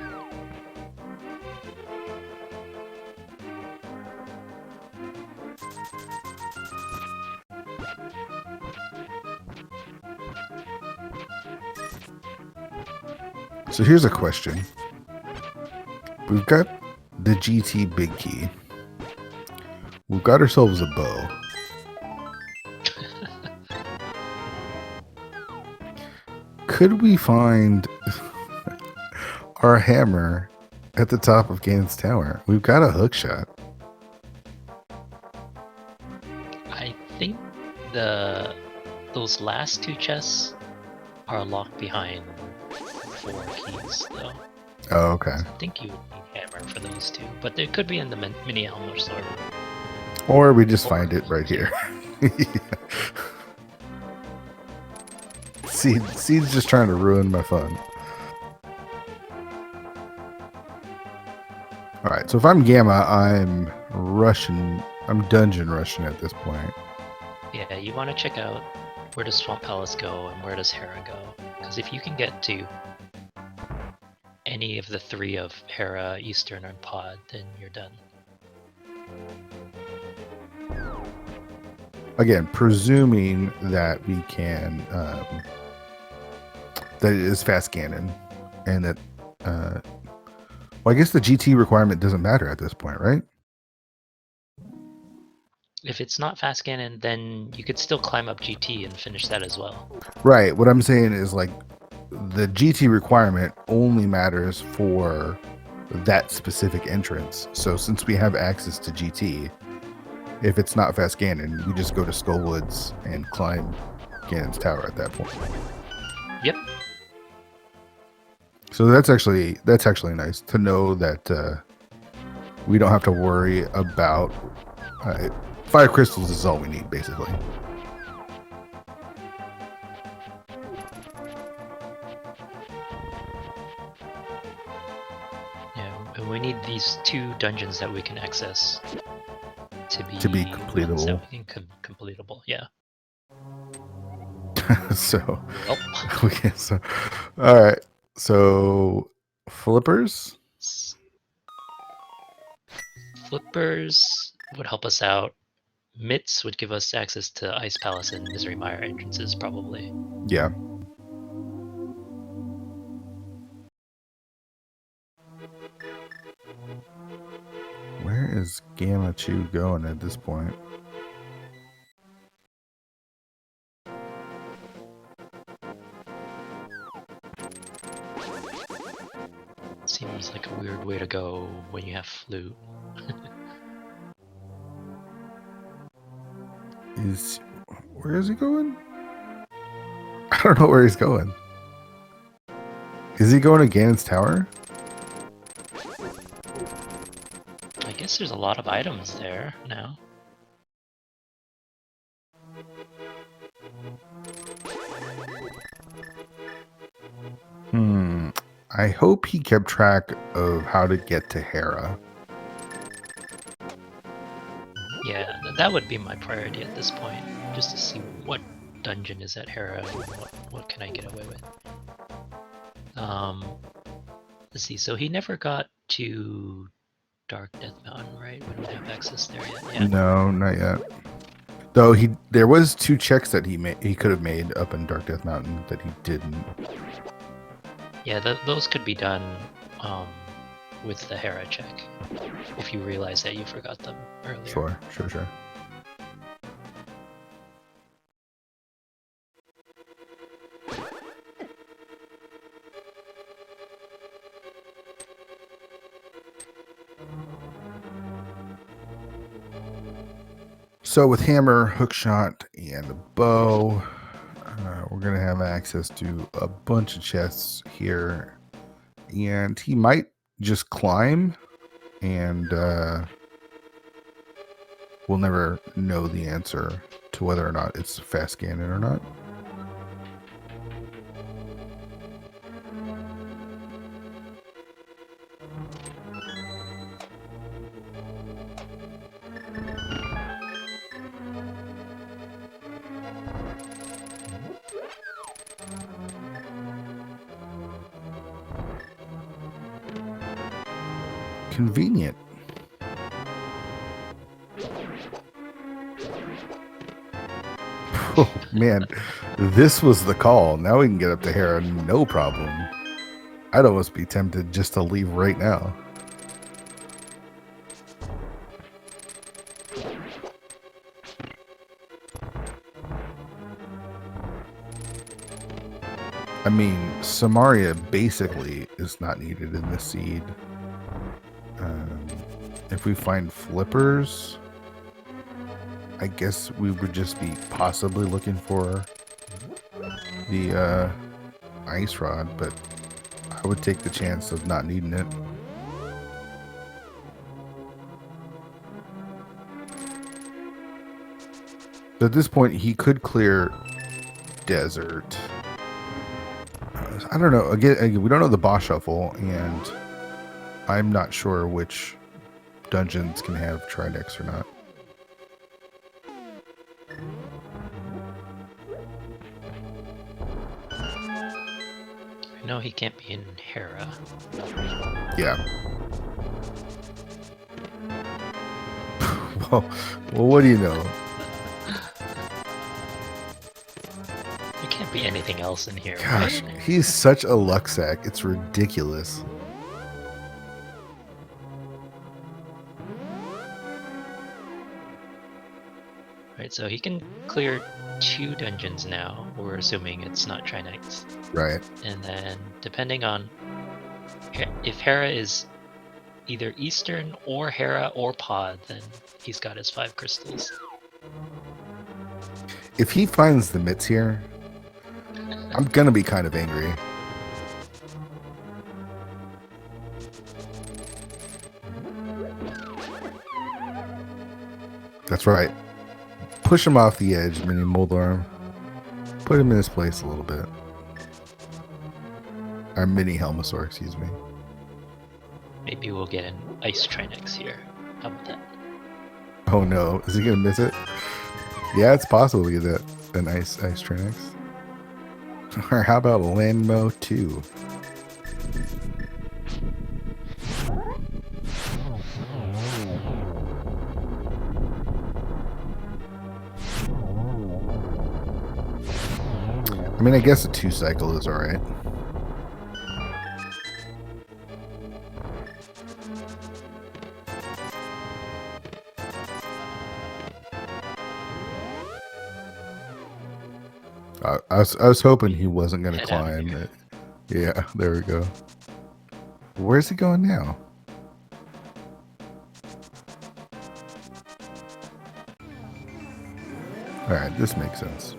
So here's a question. We've got the GT big key. We've got ourselves a bow. Could we find our hammer at the top of Ganon's tower? We've got a hook shot. I think those last 2 chests are locked behind 4 keys, though. Oh, okay. So I think you would need hammer for those 2, but they could be in the mini helm or sword. Or we just find it right here. Yeah. Seed's just trying to ruin my fun. Alright, so if I'm Gamma, I'm rushing. I'm dungeon rushing at this point. Yeah, you want to check out where does Swamp Palace go and where does Hera go. Because if you can get to any of the 3 of Hera, Eastern, and Pod, then you're done. Again, presuming that we can, that it is fast Ganon, and that, well, I guess the GT requirement doesn't matter at this point, right? If it's not fast Ganon, then you could still climb up GT and finish that as well. Right. What I'm saying is, like, the GT requirement only matters for that specific entrance. So since we have access to GT, if it's not fast Ganon, we just go to Skullwoods and climb Ganon's tower at that point. Yep. So that's actually nice to know that we don't have to worry about 5 crystals is all we need, basically. Yeah, and we need these 2 dungeons that we can access to be completable. ones that we can completable. Yeah. So, Well, okay, so, all right. So, flippers. flippers would help us out. Mitts would give us access to Ice Palace and Misery Mire entrances, probably. Yeah. Where is Gammachuu going at this point? Seems like a weird way to go when you have flute. Where is he going? I don't know where he's going. Is he going to Ganon's Tower? I guess there's a lot of items there now. I hope he kept track of how to get to Hera. Yeah, that would be my priority at this point, just to see what dungeon is at Hera and what can I get away with. Let's see, so he never got to Dark Death Mountain, right? We don't have access there yet. Yeah. No, not yet. Though there was 2 checks that he could have made up in Dark Death Mountain that he didn't. Yeah, those could be done with the Hera check, if you realize that you forgot them earlier. Sure. So with hammer, hookshot, and a bow, we're going to have access to a bunch of chests here. And he might just climb, and we'll never know the answer to whether or not it's fast Ganon or not. Convenient. Oh man, this was the call. Now we can get up to Hera, no problem. I'd almost be tempted just to leave right now. I mean, Samaria basically is not needed in this seed. If we find flippers, I guess we would just be possibly looking for the ice rod, but I would take the chance of not needing it. So at this point, he could clear desert. I don't know. Again, we don't know the boss shuffle, and I'm not sure which dungeons can have Tridex or not. I know he can't be in Hera. Yeah. well, what do you know? There can't be anything else in here. Gosh, right? he's such a luck sack. It's ridiculous. Right, so he can clear 2 dungeons now. We're assuming it's not Trinex. Right. And then, depending on if Hera is either Eastern or Hera or Pod, then he's got his 5 crystals. If he finds the mitts here, I'm gonna be kind of angry. That's right. Push him off the edge, Mini Moldorm. Put him in his place a little bit. Our Mini Helmasaur, excuse me. Maybe we'll get an Ice Trinex here. How about that? Oh no, is he gonna miss it? Yeah, it's possible to get that an ice Trinex. Or how about Landmo 2? I mean, I guess a 2 cycle is alright. I was hoping he wasn't going to climb it. Yeah, there we go. Where's he going now? Alright, this makes sense.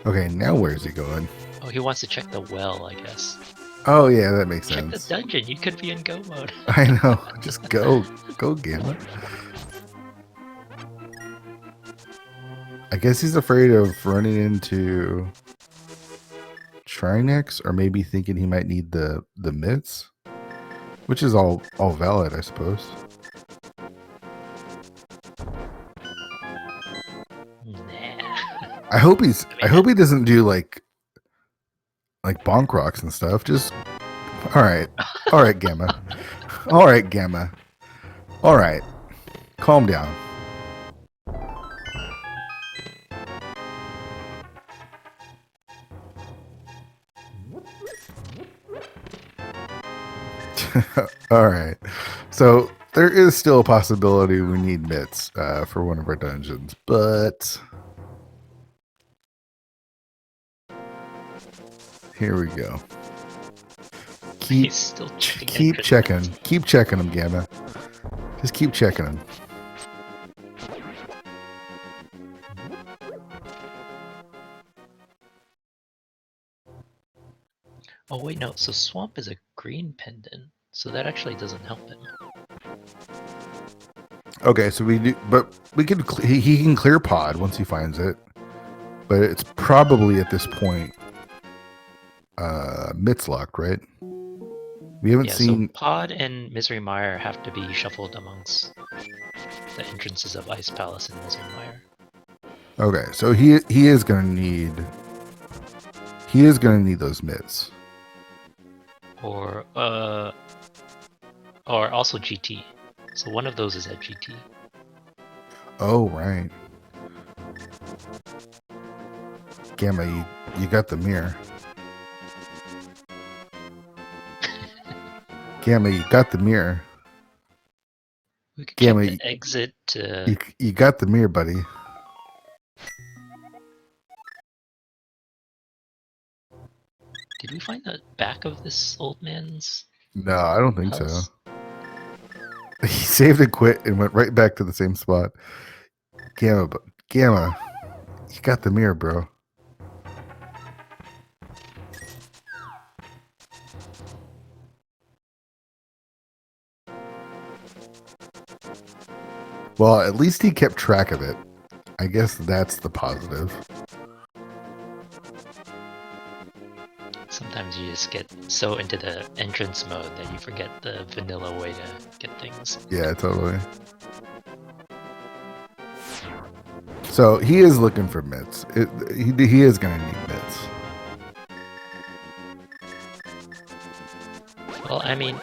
Okay, now where's he going? Oh, he wants to check the well, I guess. Oh yeah, that makes sense. Check the dungeon. You could be in go mode. I know. Just go Gamma. I guess he's afraid of running into Trinex, or maybe thinking he might need the mitts, which is all valid, I suppose. Nah. I hope he doesn't do like bonk rocks and stuff. Just all right, Gamma. All right, Gamma. All right, calm down. All right, so there is still a possibility we need mitts for one of our dungeons, but here we go. Keep checking them, Gamma. Just keep checking them. Oh wait, no. So Swamp is a green pendant, so that actually doesn't help him. Okay, so we do, but we can. He can clear pod once he finds it, but it's probably at this point, mitts locked, right? We haven't seen so Pod and Misery Mire have to be shuffled amongst the entrances of Ice Palace and Misery Mire. Okay, so he is gonna need those mitts. Or also GT. So one of those is at GT. Oh right. Gamma, you got the mirror. Gamma, you got the mirror. We could Gamma, check the exit to... You got the mirror, buddy. Did we find the back of this old man's No, I don't think house? so. He saved and quit and went right back to the same spot. Gamma, you got the mirror, bro. Well, at least he kept track of it. I guess that's the positive. Sometimes you just get so into the entrance mode that you forget the vanilla way to get things. Yeah, totally. So he is looking for mitts. He is going to need mitts. Well, I mean...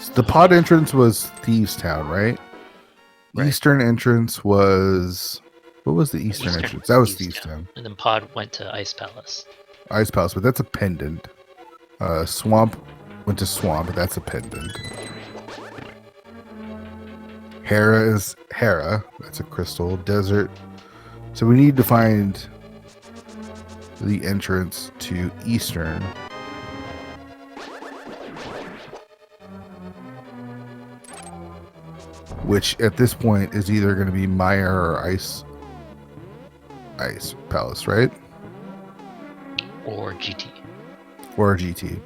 So the pod entrance was Thieves Town, right? Right. Eastern entrance was... What was the eastern entrance? That was Thieves Town. And then Pod went to Ice Palace. Ice Palace, but that's a pendant. Swamp went to Swamp, that's a pendant. Hera is Hera, that's a crystal. Desert. So we need to find the entrance to Eastern. Which at this point is either going to be Mire or Ice Palace, right? Or GT. Or GT.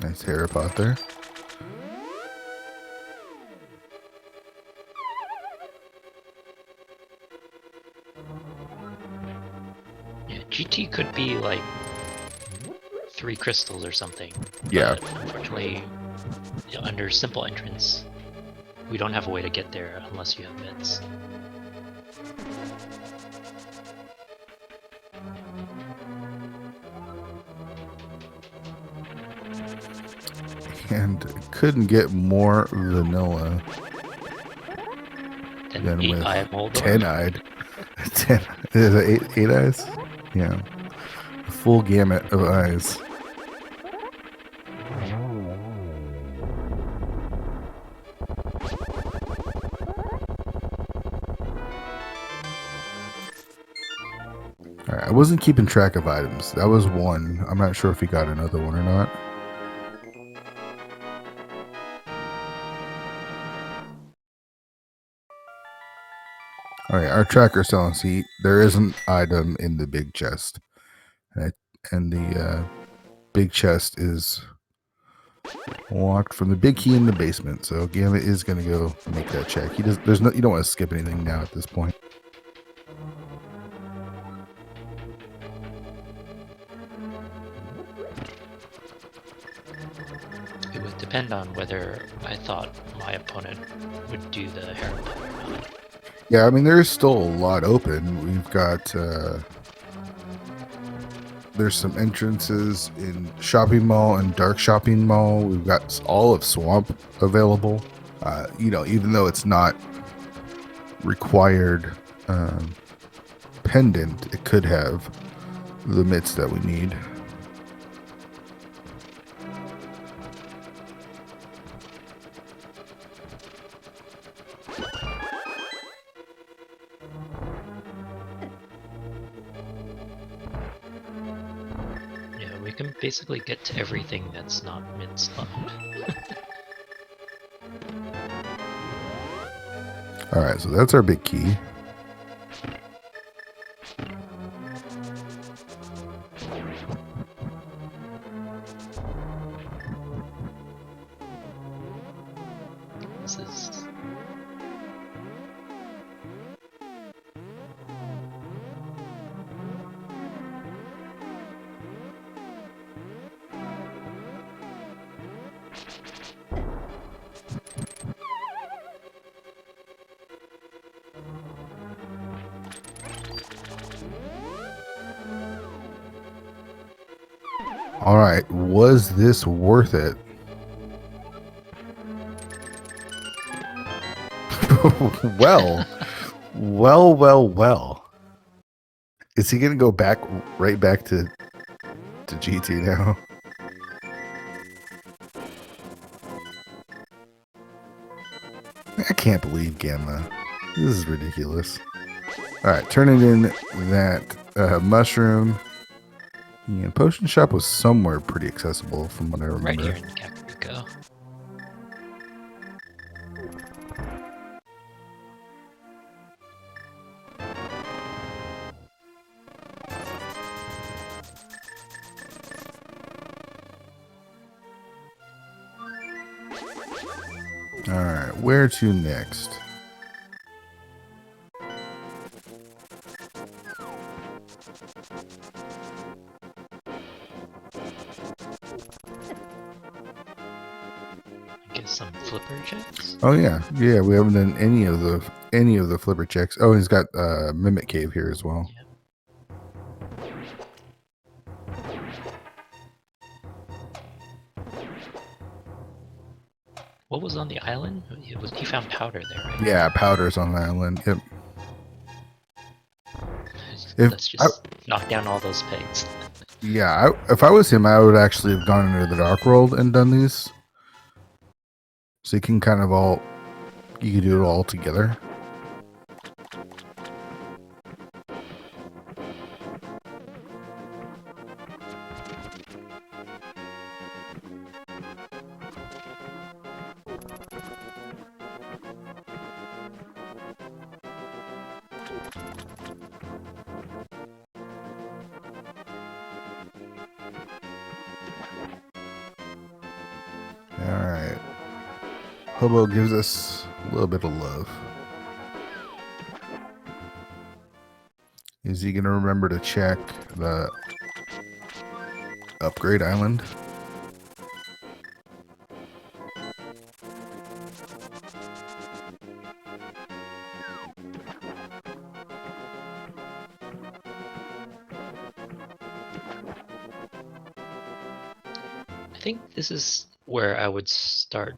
Nice Haripot there. Yeah, GT could be like 3 crystals or something. Yeah. But unfortunately, under simple entrance, we don't have a way to get there unless you have bits. And couldn't get more vanilla Then than with 8-eye Moldor. 10-eyed. 10, is it eight eyes? Yeah. A full gamut of eyes. Alright, I wasn't keeping track of items. That was one. I'm not sure if he got another one or not. Alright, our tracker's telling us there is an item in the big chest. And the big chest is locked from the big key in the basement. So Gamma is going to go make that check. You don't want to skip anything now at this point. It would depend on whether I thought my opponent would do the Haripot or not. Yeah, I mean, there's still a lot open. We've got, there's some entrances in Shopping Mall and Dark Shopping Mall. We've got all of Swamp available. Even though it's not required pendant, it could have the mitts that we need. We can basically get to everything that's not mid-slot. Alright, so that's our big key. This is... All right, was this worth it? well. Is he gonna go right back to GT now? I can't believe Gamma. This is ridiculous. All right, turning in that mushroom. Yeah, potion shop was somewhere pretty accessible from what I remember. Right here in Gammachuu. Alright, where to next? Get some flipper checks. Oh yeah, we haven't done any of the flipper checks. Oh, he's got Mimic Cave here as well. Yeah. What was on the island? He found powder there, right? Yeah, powder's on the island. Yep. Let's just knock down all those pegs. Yeah, if I was him, I would actually have gone into the Dark World and done these. So you can you can do it all together. Hobo gives us a little bit of love. Is he going to remember to check the upgrade island? I think this is where I would start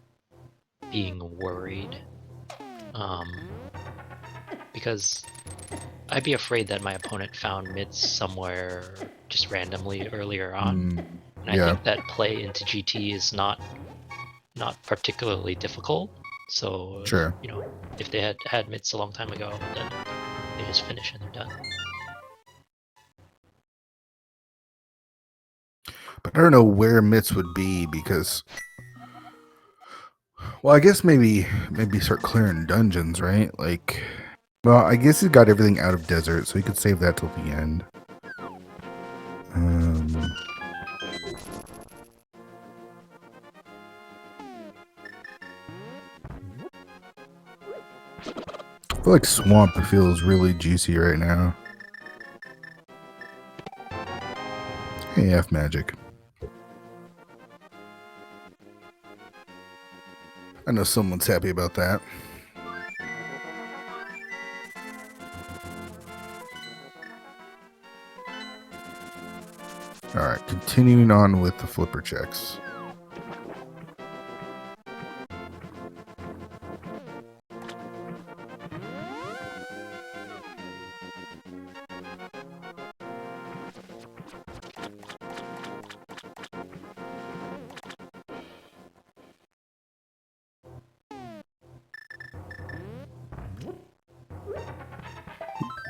being worried. Because I'd be afraid that my opponent found mids somewhere just randomly earlier on. And I yeah. think that play into GT is not particularly difficult. So Sure. you know, if they had mids a long time ago, then they just finish and they're done. But I don't know where Mitts would be because, well, I guess maybe start clearing dungeons, right? Like, well, I guess he's got everything out of desert, so he could save that till the end. I feel like Swamp feels really juicy right now. Hey, F Magic. I know someone's happy about that. Alright, continuing on with the flipper checks.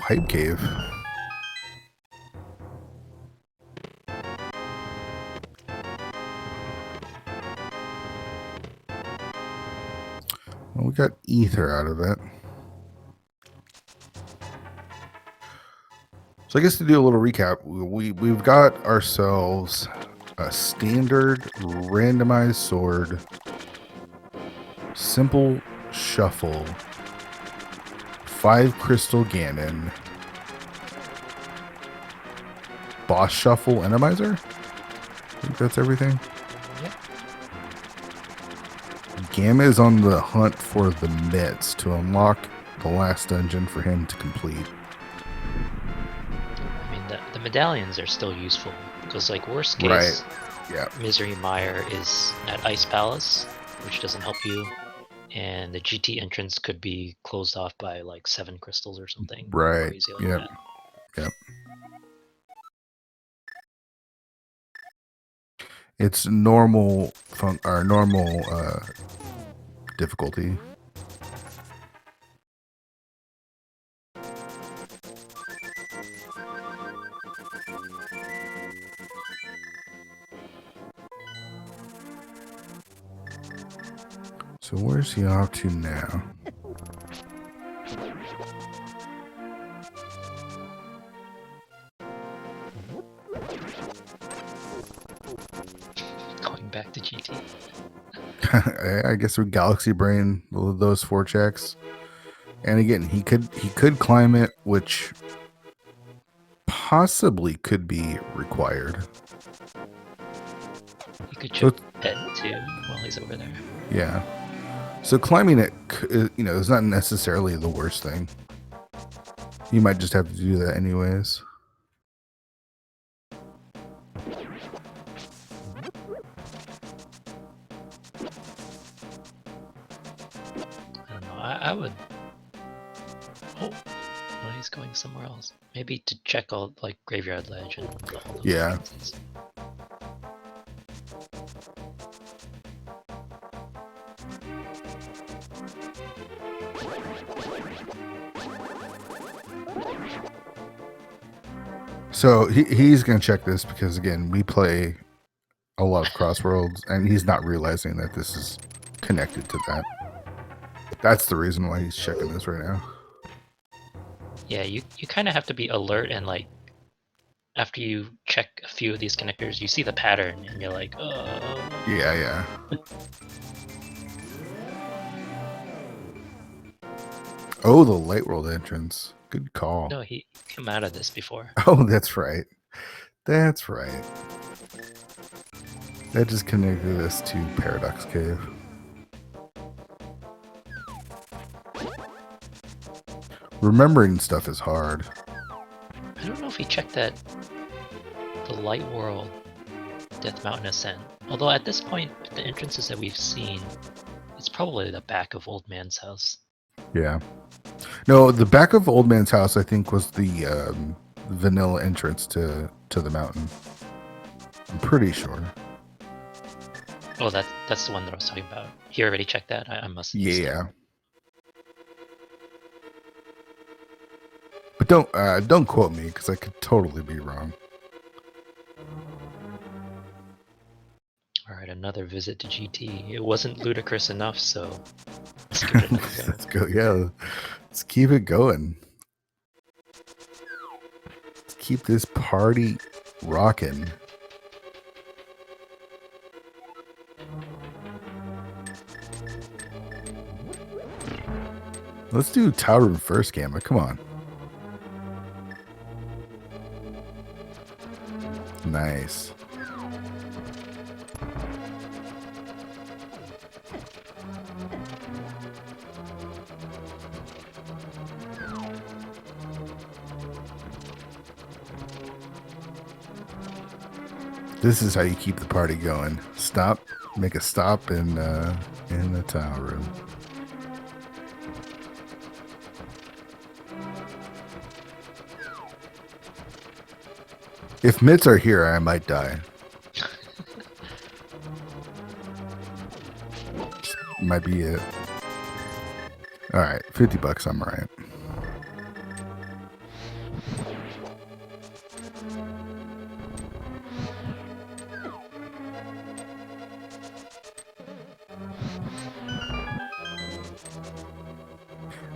Hype Cave. Well, we got ether out of it. So I guess to do a little recap, we've got ourselves a standard randomized sword, simple shuffle, 5 crystal Ganon, boss shuffle, Randomizer. I think that's everything. Yep. Gamma is on the hunt for the mitts to unlock the last dungeon for him to complete. I mean, the medallions are still useful because, like, worst case, Right. Yeah. Misery Mire is at Ice Palace, which doesn't help you, and the GT entrance could be closed off by like 7 crystals or something Right. crazy like Yep. that. Yep. It's normal difficulty. So where's he off to now? Going back to GT. I guess with Galaxy Brain, those 4 checks. And again, he could climb it, which possibly could be required. You could check pet too while he's over there. Yeah. So climbing it, is not necessarily the worst thing. You might just have to do that anyways. I don't know. I would. Oh, well, he's going somewhere else. Maybe to check all like Graveyard Ledge and all those Yeah. things. So he's going to check this because, again, we play a lot of Crossworlds, and he's not realizing that this is connected to that. That's the reason why he's checking this right now. Yeah, you kind of have to be alert and like after you check a few of these connectors, you see the pattern and you're like, oh. Yeah. Oh, the Light World entrance. Good call. No, he came out of this before. Oh, that's right. That's right. That just connected us to Paradox Cave. Remembering stuff is hard. I don't know if he checked that the Light World Death Mountain Ascent. Although at this point, with the entrances that we've seen, it's probably the back of Old Man's house. Yeah. No, the back of Old Man's house, I think, was the vanilla entrance to the mountain. I'm pretty sure. Oh, that's the one that I was talking about. He already checked that? I must have missed it. Yeah. But don't quote me, because I could totally be wrong. Alright, another visit to GT. It wasn't ludicrous enough, so let's give it another go. Let's go. Yeah, let's keep it going. Let's keep this party rocking. Let's do Tower Room first, Gamma. Come on. Nice. This is how you keep the party going. Make a stop in the Tower Room. If mitts are here, I might die. Might be it. All right, $50. I'm all right.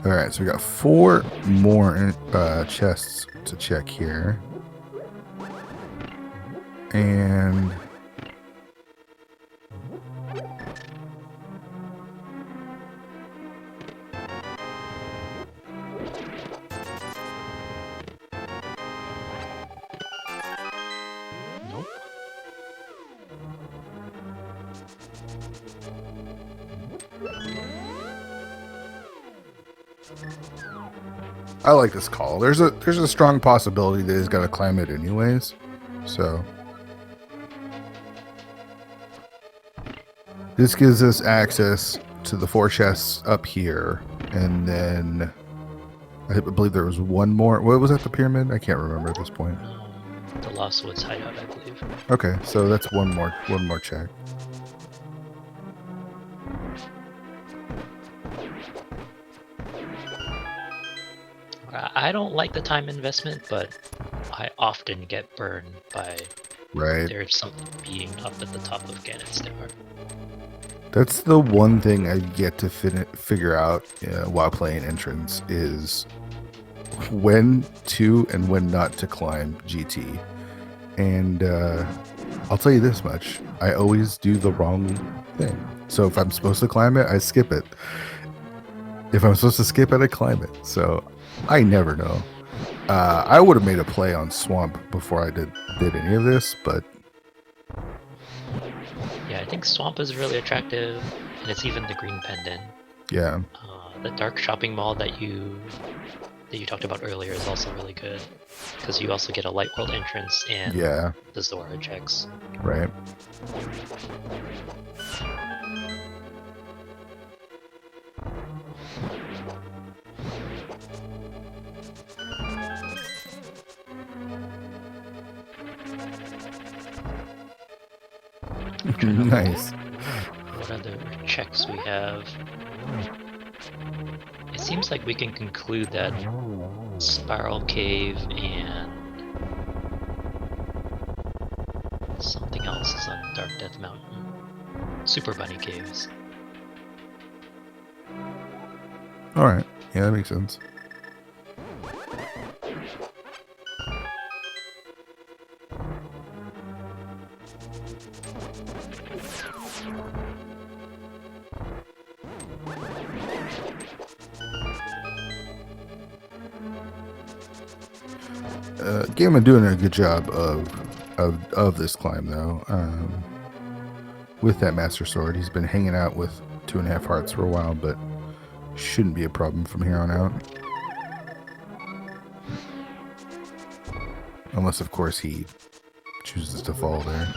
All right, so we got 4 more chests to check here. And Nope. I like this call. There's a strong possibility that he's got to climb it anyways. So this gives us access to the 4 chests up here, and then I believe there was one more. What was that? The pyramid? I can't remember at this point. The Lost Woods hideout, I believe. Okay, so that's one more check. I don't like the time investment, but I often get burned by there's something being up at the top of Ganon's Tower. That's the one thing I get to figure out while playing Entrance is when to and when not to climb GT. And I'll tell you this much. I always do the wrong thing. So if I'm supposed to climb it, I skip it. If I'm supposed to skip it, I climb it. So I never know. I would have made a play on Swamp before I did any of this, but yeah, I think Swamp is really attractive, and it's even the green pendant. Yeah. The dark shopping mall that you talked about earlier is also really good, because you also get a Light World entrance and the Zora checks. Right. Nice. What other checks we have? It seems like we can conclude that Spiral Cave and something else is on Dark Death Mountain. Super Bunny Caves. Alright. Yeah, that makes sense. Gamma doing a good job of this climb though. With that Master Sword, he's been hanging out with 2.5 hearts for a while, but shouldn't be a problem from here on out. Unless, of course, he chooses to fall there.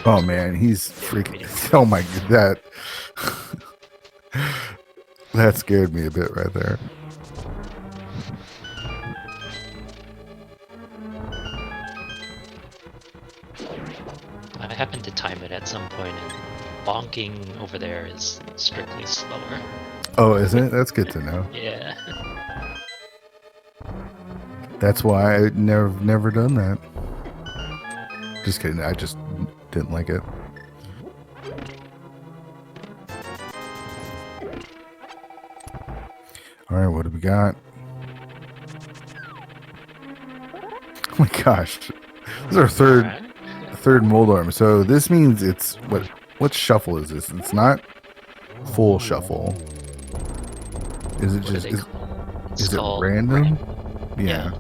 Oh man, he's freaking. Oh my god, that scared me a bit right there. I happened to time it at some point, and bonking over there is strictly slower. Oh, isn't it? That's good to know. Yeah. That's why I never done that. Just kidding. I just didn't like it. All right, what do we got? Oh my gosh, this is our third mold arm. So this means it's what shuffle is this? It's not full shuffle. Is it just is it random? Yeah.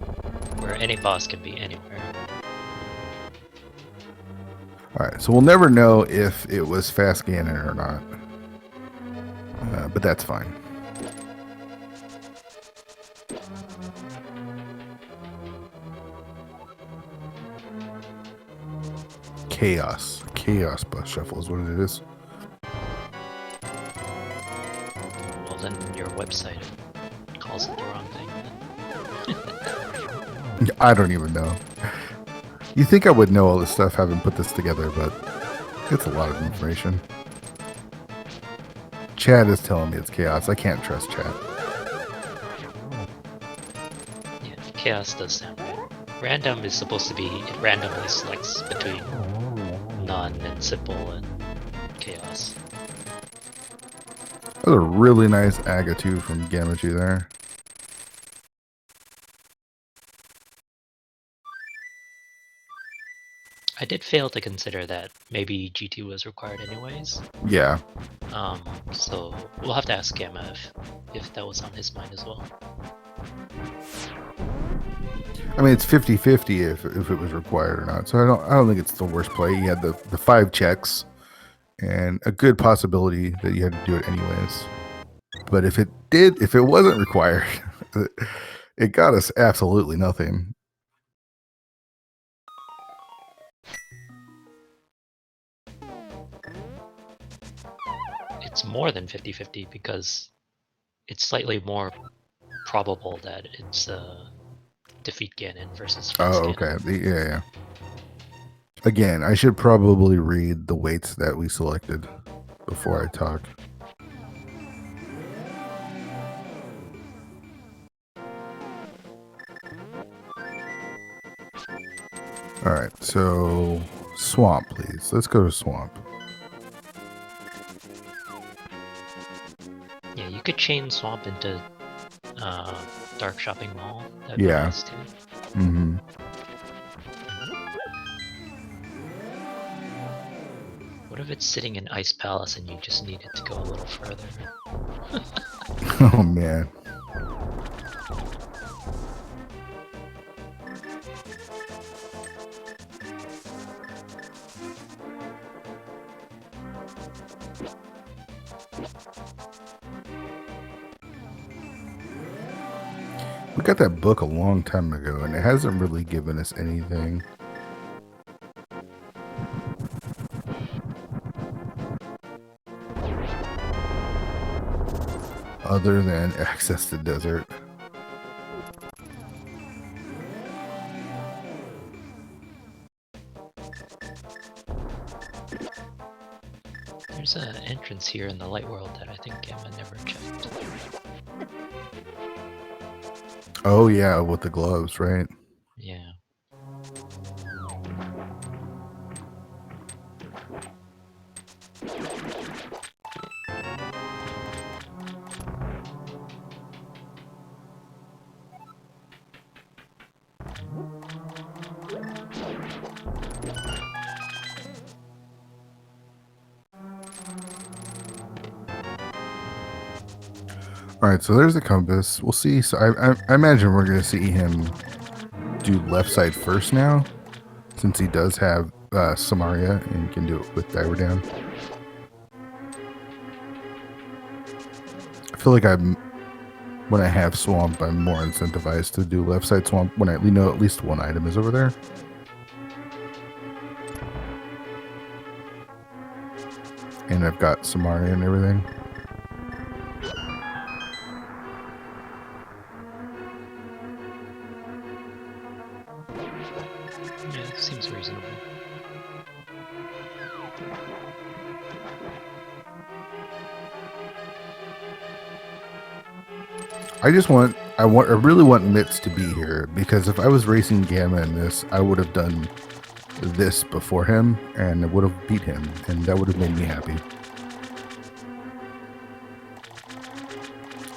Where any boss can be anywhere. All right, so we'll never know if it was fast Ganon or not, but that's fine. Chaos bus shuffle is what it is. Well, then your website calls it the wrong thing. I don't even know. You think I would know all this stuff having put this together, but it's a lot of information. Chad is telling me it's chaos. I can't trust Chad. Yeah, chaos does sound right. Random is supposed to be, it randomly selects between none and simple and chaos. That was a really nice Aga too from Gammachuu there. I did fail to consider that maybe GT was required anyways. Yeah. So we'll have to ask Gamma if that was on his mind as well. I mean, it's 50-50 if it was required or not. So I don't think it's the worst play. You had the 5 checks and a good possibility that you had to do it anyways. But if it wasn't required, it got us absolutely nothing. It's more than 50-50 because it's slightly more probable that it's defeat Ganon versus Oh, okay. Yeah. Again, I should probably read the weights that we selected before I talk. All right, so swamp, please. Let's go to swamp. Yeah, you could chain swamp into dark shopping mall. That'd Yeah. be nice too. Mm-hmm. What if it's sitting in Ice Palace and you just need it to go a little further? Oh man. We got that book a long time ago, and it hasn't really given us anything. Other than access to desert. There's an entrance here in the light world that I think Gamma never checked. Oh yeah, with the gloves, right? Yeah. All right, so there's the compass. We'll see. So I imagine we're going to see him do left side first now, since he does have Samaria and can do it with Diver Down. I feel like when I have Swamp, I'm more incentivized to do left side Swamp when I know at least one item is over there. And I've got Samaria and everything. Yeah, seems reasonable. I really want Mitz to be here, because if I was racing Gamma in this, I would have done this before him and it would have beat him, and that would have made me happy.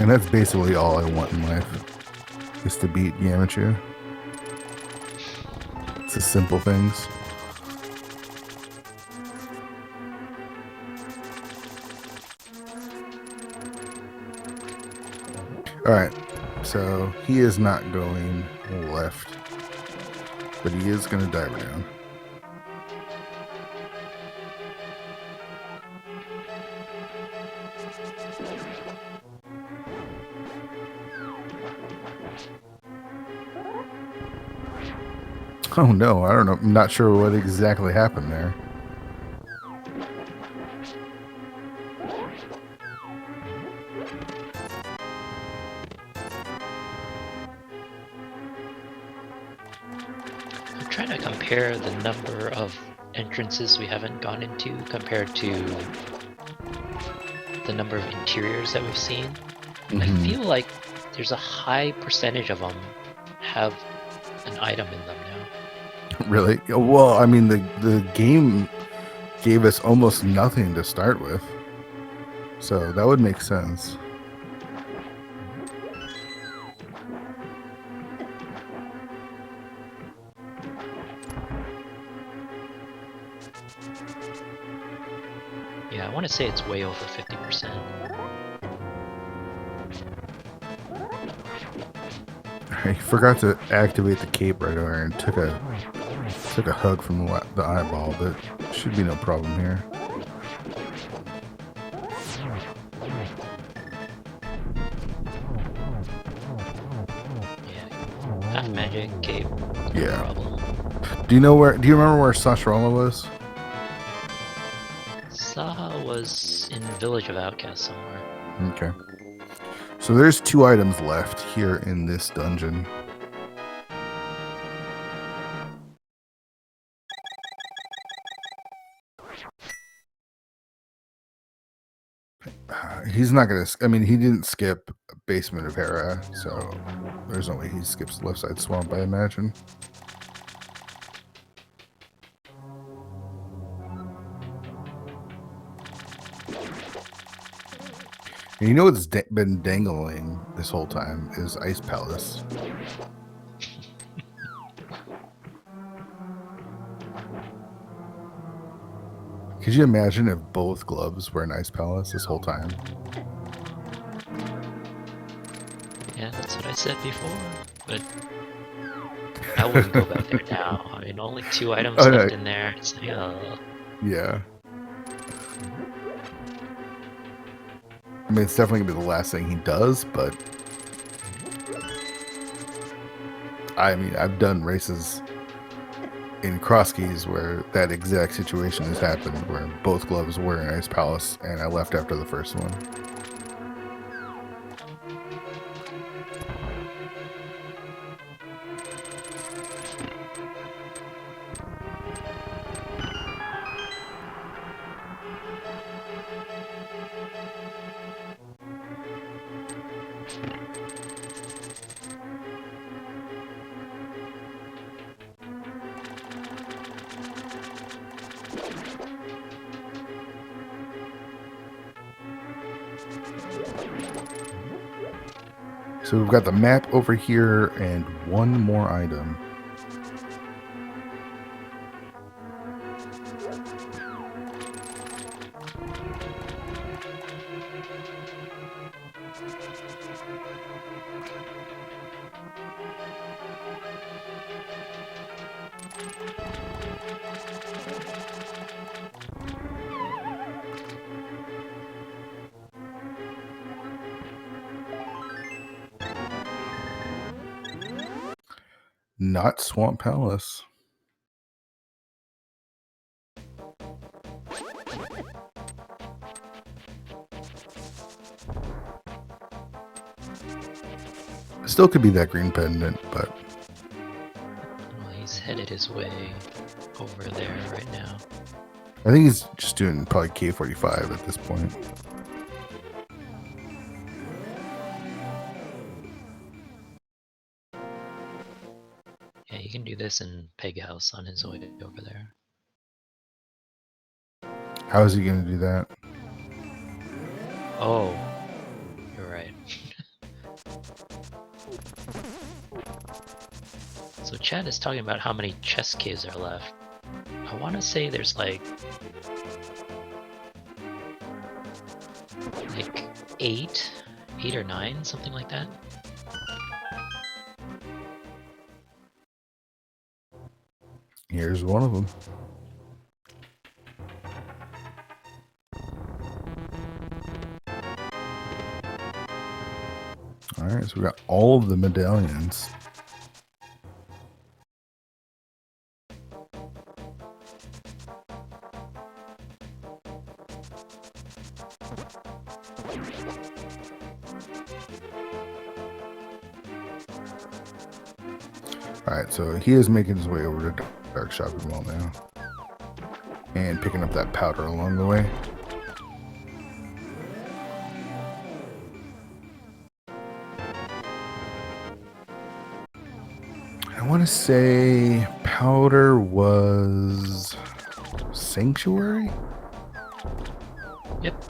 And that's basically all I want in life, is to beat Gammachuu. It's the simple things. Alright, so he is not going left, but he is going to dive down. Oh no, I don't know. I'm not sure what exactly happened there. I'm trying to compare the number of entrances we haven't gone into compared to the number of interiors that we've seen. I feel like there's a high percentage of them have an item in them now. Really? Well, I mean, the game gave us almost nothing to start with, so that would make sense. Yeah, I want to say it's way over 50%. I forgot to activate the cape right away and took a hug from the eyeball, but should be no problem here. Yeah, half magic cape. No Yeah. problem. Do you remember where Sasharoma was? Saha was in Village of Outcasts somewhere. Okay. So there's 2 items left here in this dungeon. He's not gonna. I mean, he didn't skip Basement of Hera, so there's no way he skips the left side swamp, I imagine. And you know what's been dangling this whole time is Ice Palace. Could you imagine if both gloves were in Ice Palace this whole time? Yeah, that's what I said before, but I wouldn't go back there now. I mean, only 2 items left in there. It's like, yeah. I mean, it's definitely gonna be the last thing he does, but I mean, I've done races in cross keys where that exact situation has happened, where both gloves were in Ice Palace, and I left after the first one. So we've got the map over here and one more item. Not Swamp Palace. Still could be that green pendant, but Well, he's headed his way over there right now. I think he's just doing probably K45 at this point. Yeah, he can do this in Peg House on his way over there. How is he going to do that? Oh, you're right. So Chad is talking about how many chest caves are left. I want to say there's like 8 or 9, something like that. Here's one of them. All right, so we got all of the medallions. All right, so he is making his way over to Dark Shopping Mall now. And picking up that powder along the way. I want to say powder was Sanctuary? Yep.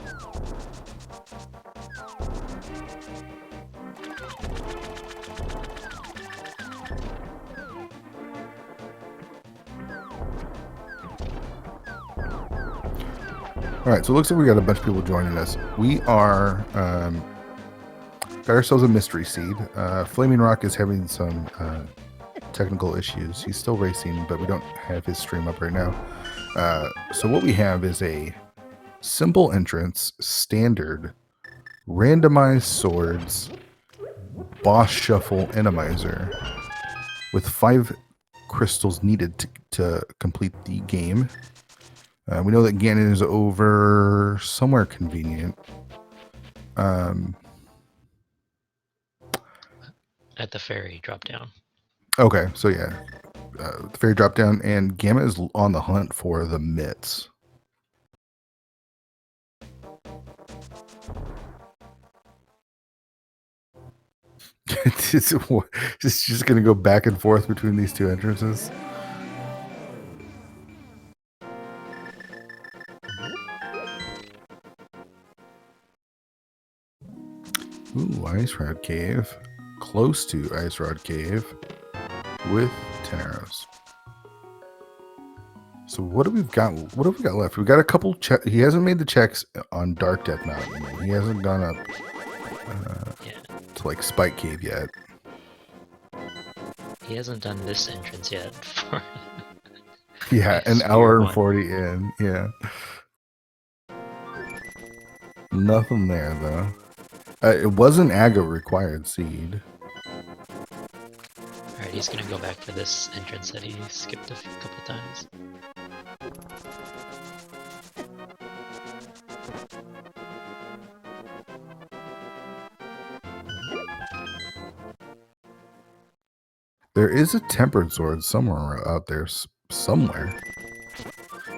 All right, so it looks like we got a bunch of people joining us. We are got ourselves a mystery seed. FlamingRok is having some technical issues. He's still racing, but we don't have his stream up right now. So what we have is a simple entrance, standard, randomized swords, boss shuffle enemizer, with 5 crystals needed to complete the game. We know that Ganon is over somewhere convenient. At the ferry drop down. Okay, so yeah, the ferry drop down, and Gamma is on the hunt for the mitts. It's just going to go back and forth between these two entrances. Ooh, Ice Rod Cave. Close to Ice Rod Cave with 10 arrows. So what do we've got? What have we got left? We've got a couple checks. He hasn't made the checks on Dark Death Mountain. He hasn't gone up to like Spike Cave yet. He hasn't done this entrance yet. Yeah, an hour and 40 in. Yeah. Nothing there though. It was an Aga required seed. Alright, he's gonna go back for this entrance that he skipped a couple times. There is a tempered sword somewhere out there. Somewhere.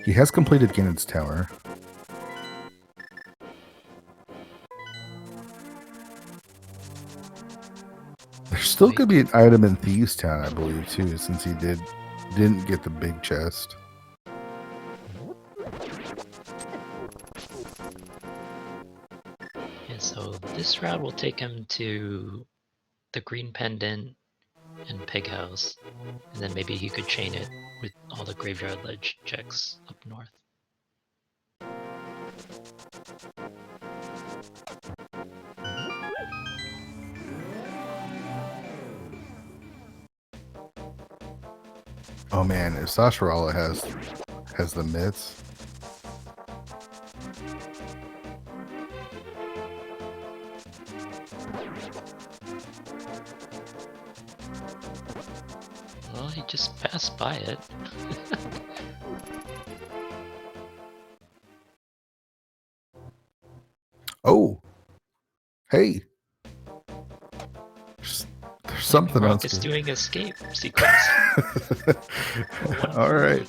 He has completed Ganon's Tower. There still could be an item in Thieves Town, I believe, too, since he didn't get the big chest. Yeah, so this route will take him to the Green Pendant and Pig House, and then maybe he could chain it with all the Graveyard Ledge checks up north. Oh man, if Sasharala has the mitts. Well, he just passed by it. Oh, hey. There's something FlamingRok else. is doing escape sequence. All right.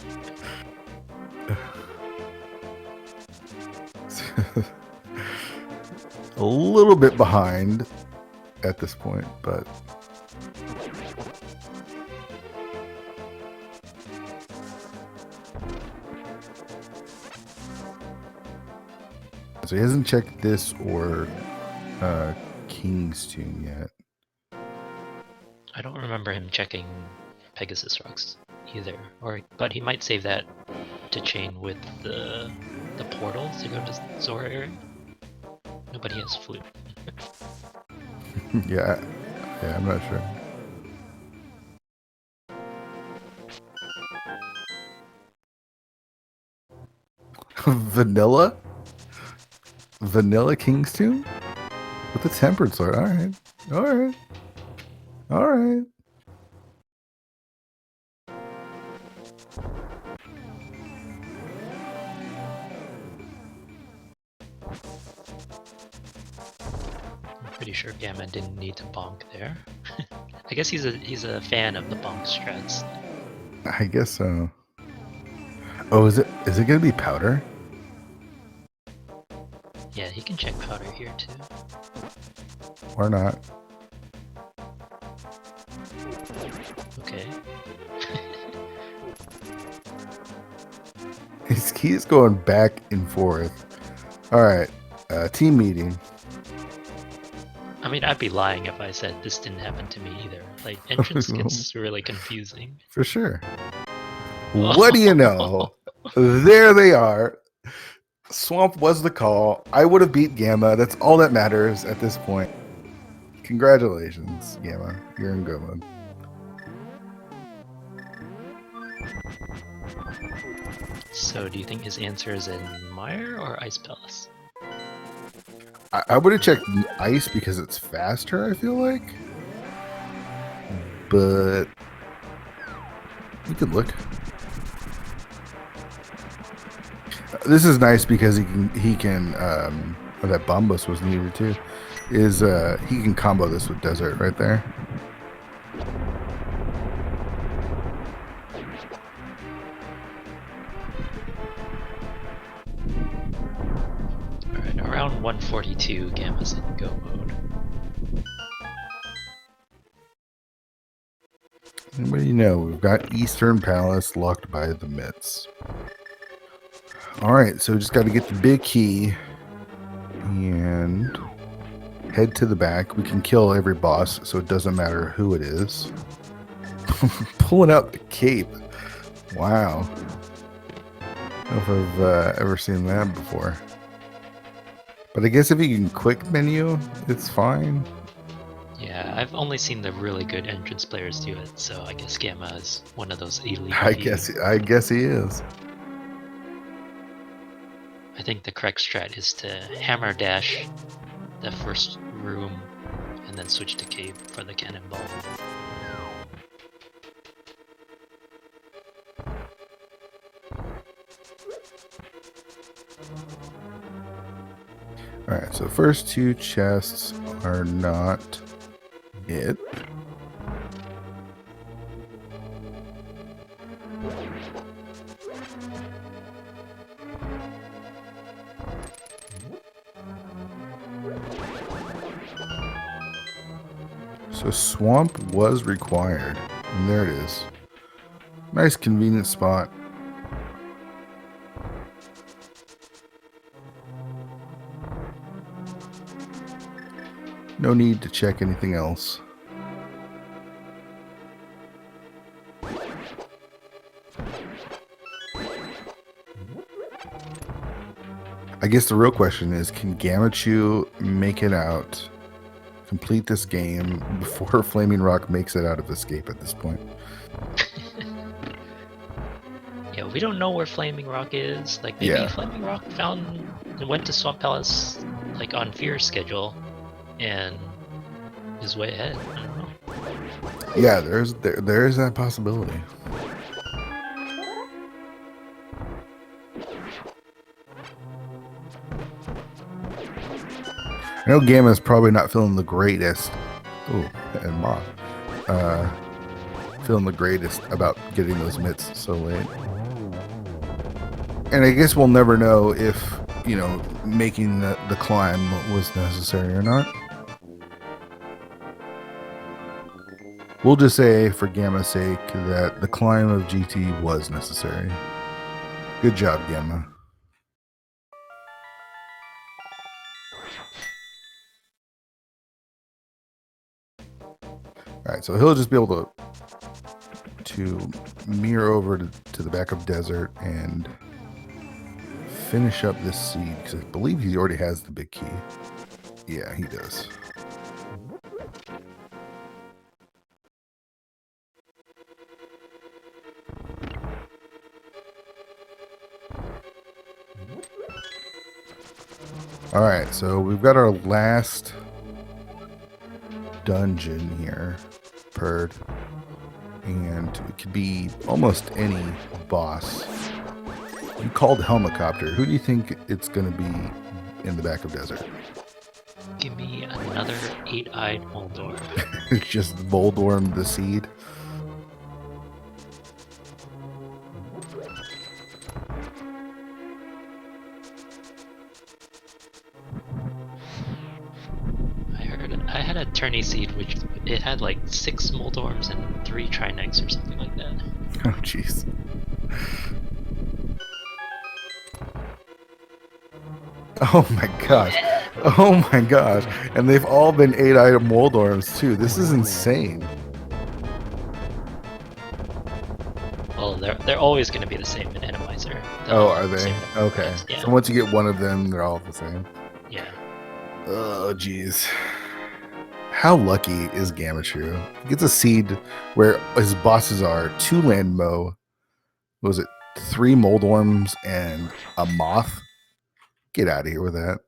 A little bit behind at this point, but so he hasn't checked this or King's Tune yet. I don't remember him checking Pegasus Rocks either, but he might save that to chain with the portal to go to Zora area. Nobody has flute. yeah, I'm not sure. Vanilla King's Tune with the tempered sword. All right. I'm pretty sure Gamma didn't need to bonk there. I guess he's a fan of the bonk strats. I guess so. Oh, is it gonna be powder? Yeah, he can check powder here too. Or not? Okay. His key's going back and forth. All right, team meeting. I mean, I'd be lying if I said this didn't happen to me either. Like, entrance gets really confusing. For sure. What do you know? There they are. Swamp was the call. I would have beat Gamma. That's all that matters at this point. Congratulations, Gamma. You're in good mode. So, do you think his answer is in Mire or Ice Palace? I would have checked Ice because it's faster, I feel like. But we could look. This is nice because he can or that Bombus was needed too. Is he can combo this with Desert right there. Alright, around 142, Gamma's in go mode. Anybody know? We've got Eastern Palace locked by the Mitts. Alright, so we just got to get the big key and head to the back. We can kill every boss, so it doesn't matter who it is. Pulling out the cape. Wow. I don't know if I've ever seen that before. But I guess if you can quick menu, it's fine. Yeah, I've only seen the really good entrance players do it, so I guess Gamma is one of those elite. I guess he is. I think the correct strat is to hammer dash the first room and then switch to cape for the cannonball. Alright, so first two chests are not it. So Swamp was required. And there it is. Nice convenient spot. No need to check anything else. I guess the real question is, can Gammachuu make it out, complete this game before FlamingRok makes it out of Escape at this point? Yeah, we don't know where FlamingRok is. Like, maybe FlamingRok went to Swamp Palace like on Fear's schedule and is way ahead. I don't know. Yeah, there is that possibility. I know Gamma's probably not feeling the greatest. Ooh, and Moth. Feeling the greatest about getting those mitts so late. And I guess we'll never know if, you know, making the climb was necessary or not. We'll just say, for Gamma's sake, that the climb of GT was necessary. Good job, Gamma. All right, so he'll just be able to mirror over to the back of Desert and finish up this seed, because I believe he already has the big key. Yeah, he does. All right, so we've got our last dungeon here, Purd, and it could be almost any boss. You called Helmicopter. Who do you think it's going to be in the back of Desert? Give me another 8-eyed Moldor. It's just Voldorm the Seed. I had a tourney seed which it had like 6 Moldorms and 3 Trinecks or something like that. Oh jeez. Oh my gosh. Oh my gosh. And they've all been 8-eyed Moldorms too. This is insane. Well, they're always going to be the same in Randomizer. Oh, are they? Okay. Yeah. So once you get one of them, they're all the same. Yeah. Oh jeez. How lucky is Gammachuu? He gets a seed where his bosses are 2 Landmo, what was it, 3 Moldorms, and a Moth? Get out of here with that.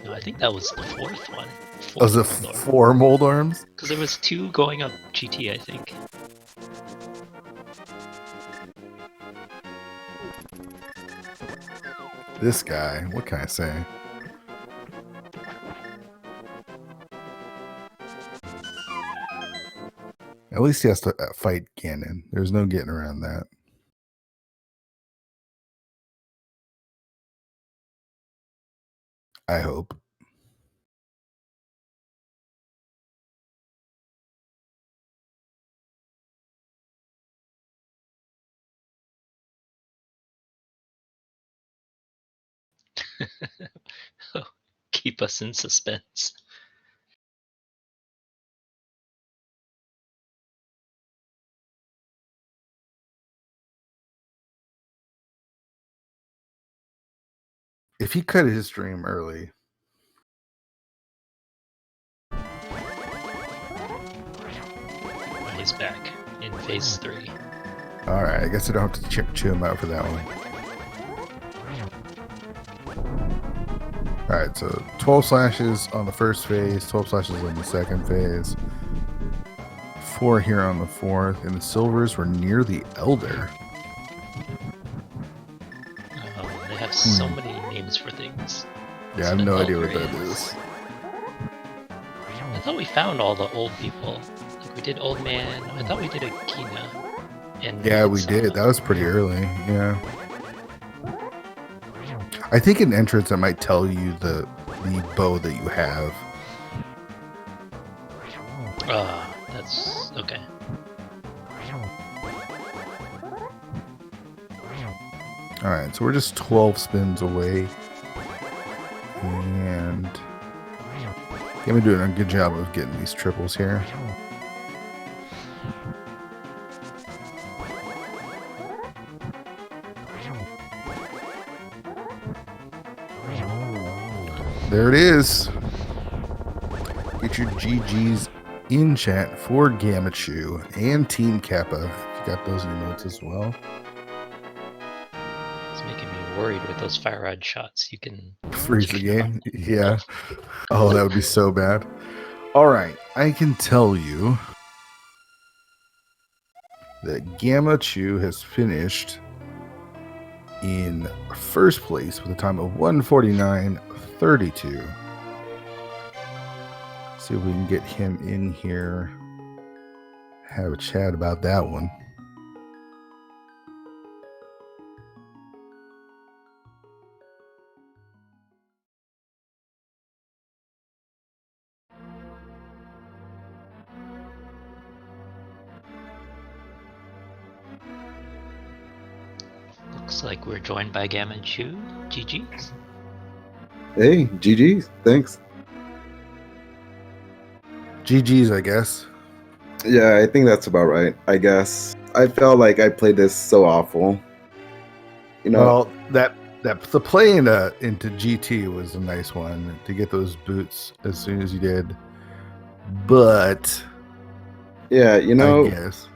No, I think that was the 4th one. Was it 4 Moldorms? Because there was 2 going up GT, I think. This guy, what can I say? At least he has to fight Ganon. There's no getting around that. I hope. Keep us in suspense. If he cut his stream early. He's back in phase 3. Alright, I guess I don't have to chew him out for that one. Alright, so 12 slashes on the first phase, 12 slashes on the second phase, 4 here on the fourth, and the silvers were near the Elder. They have so many names for things. Yeah, I have no idea what that is. I thought we found all the old people. Like we did Old Man. I thought we did a Kina. And yeah, we did. That was pretty early. Yeah. I think in entrance I might tell you the bow that you have. That's okay. Alright, so we're just 12 spins away. And I'm doing a good job of getting these triples here. There it is. Get your GGs in chat for Gammachuu and Team Kappa. If you got those emotes as well. It's making me worried with those fire rod shots. You can freeze the game. Yeah. Oh, that would be so bad. All right. I can tell you that Gammachuu has finished in first place with a time of 1:49:32. See if we can get him in here. Have a chat about that one. Looks like we're joined by Gammachuu. GG's. Hey, GG's. Thanks. GG's, I guess. Yeah, I think that's about right. I guess I felt like I played this so awful. Well, the play into GT was a nice one to get those boots as soon as you did. But yeah, I guess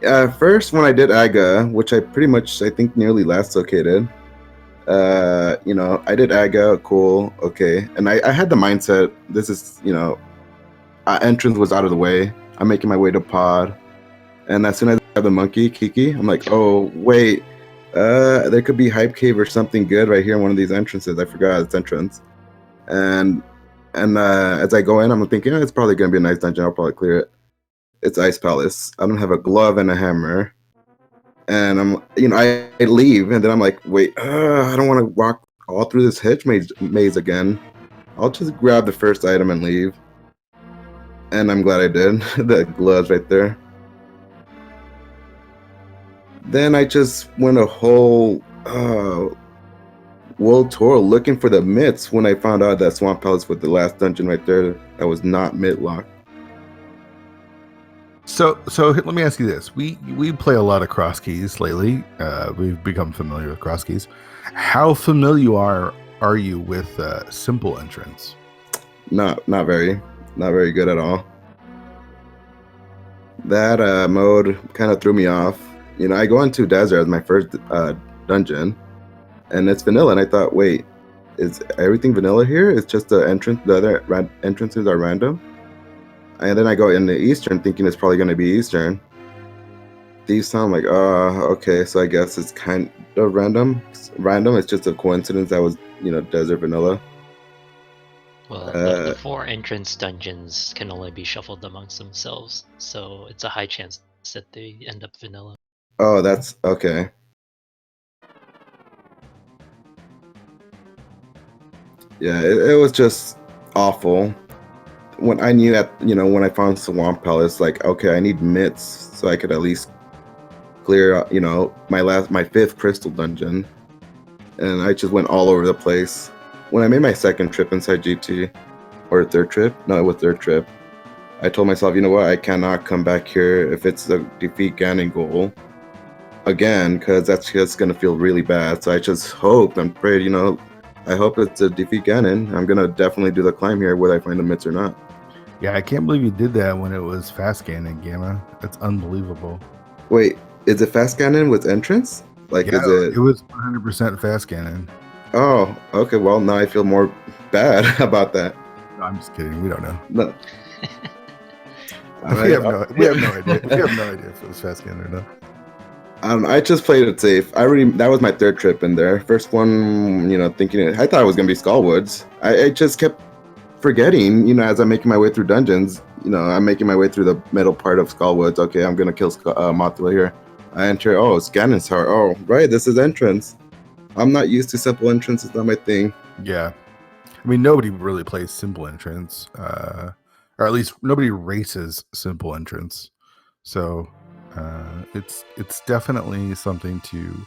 at first when I did Aga, which I think nearly last located. I did Aga, cool, okay, and I had the mindset. This is entrance was out of the way. I'm making my way to pod, and as soon as I have the monkey Kiki, I'm like, oh wait, there could be hype cave or something good right here in one of these entrances. I forgot its entrance, and as I go in, I'm thinking it's probably gonna be a nice dungeon. I'll probably clear it. It's Ice Palace. I don't have a glove and a hammer, and I leave, and then I'm like, wait, I don't want to walk all through this hedge maze again. I'll just grab the first item and leave. And I'm glad I did. The gloves right there. Then I just went a whole world tour looking for the myths when I found out that Swamp Palace was the last dungeon right there that was not myth locked. So let me ask you this: we play a lot of cross keys lately. We've become familiar with cross keys. How familiar are you with simple entrance? Not very good at all. That mode kind of threw me off. I go into desert as my first dungeon, and it's vanilla. And I thought, wait, is everything vanilla here? It's just the entrance. The other entrances are random. And then I go into Eastern thinking it's probably going to be Eastern. These sound like, okay, so I guess it's kind of random. It's just a coincidence that was, desert vanilla. Well, the 4 entrance dungeons can only be shuffled amongst themselves, so it's a high chance that they end up vanilla. Oh, that's okay. Yeah, it was just awful. When I knew that, when I found Swamp Palace, like, okay, I need myths so I could at least clear, my 5th crystal dungeon. And I just went all over the place. When I made my second trip inside GT, or third trip, no, it was third trip, I told myself, you know what, I cannot come back here if it's the defeat Ganon goal again, because that's just going to feel really bad. So I just hoped and prayed, I hope it's a defeat Ganon. I'm going to definitely do the climb here, whether I find the myths or not. Yeah, I can't believe you did that when it was fast Ganon, Gamma. That's unbelievable. Wait, is it fast Ganon with entrance? Like, yeah, is it? It was 100% fast Ganon. Oh, okay. Well, now I feel more bad about that. No, I'm just kidding. We don't know. No. We have no idea. We have no idea if it was fast Ganon or not. I just played it safe. That was my third trip in there. First one, thinking I thought it was gonna be Skullwoods. I just kept forgetting, as I'm making my way through dungeons. I'm making my way through the middle part of Skullwoods. Okay, I'm gonna kill Mothula here. I enter. Oh, it's Ganon's Tower. Oh, right, this is entrance. I'm not used to simple entrance. It's not my thing. Yeah, I mean, nobody really plays simple entrance, or at least nobody races simple entrance. So it's definitely something to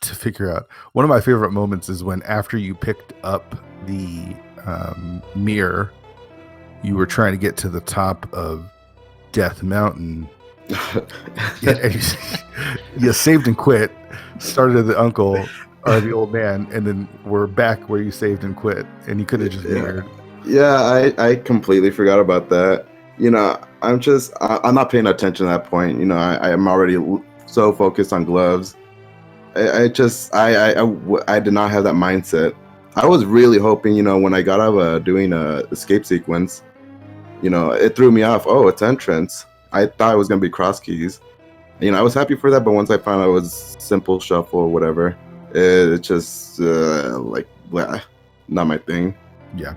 figure out. One of my favorite moments is when after you picked up the mirror, you were trying to get to the top of Death Mountain. You saved and quit, started at the uncle or the old man, and then we're back where you saved and quit, and you could have just mirrored. Yeah, I completely forgot about that. I'm not paying attention at that point. I am already so focused on gloves. I did not have that mindset. I was really hoping, when I got out of doing a escape sequence, it threw me off. Oh, it's entrance. I thought it was gonna be cross keys. You know, I was happy for that, but once I found out it was simple shuffle or whatever, it just like blah, not my thing. Yeah.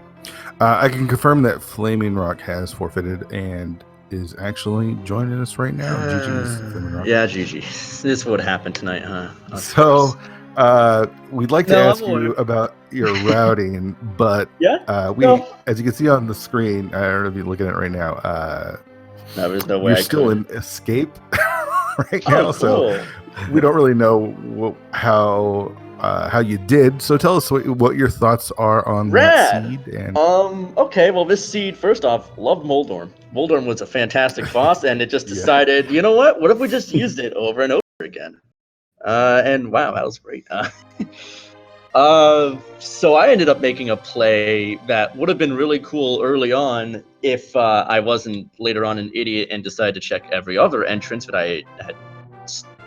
I can confirm that FlamingRok has forfeited and is actually joining us right now. GG's, FlamingRok. Yeah, GG. This would happen tonight, huh? Of So, course. we'd like to No, ask I'm you aware. about your routing, but Yeah? as you can see on the screen, I don't know if you're looking at it right now, No, there's no way you're I still could. in escape right now, Oh, so cool. we don't really know how you did. So tell us what your thoughts are on that Rad. seed. And Okay, well, this seed, first off, loved Moldorm. Moldorm was a fantastic boss, and it just Yeah. decided, you know what? What if we just used it over and over again? And wow, that was great. So I ended up making a play that would have been really cool early on if I wasn't later on an idiot and decided to check every other entrance that I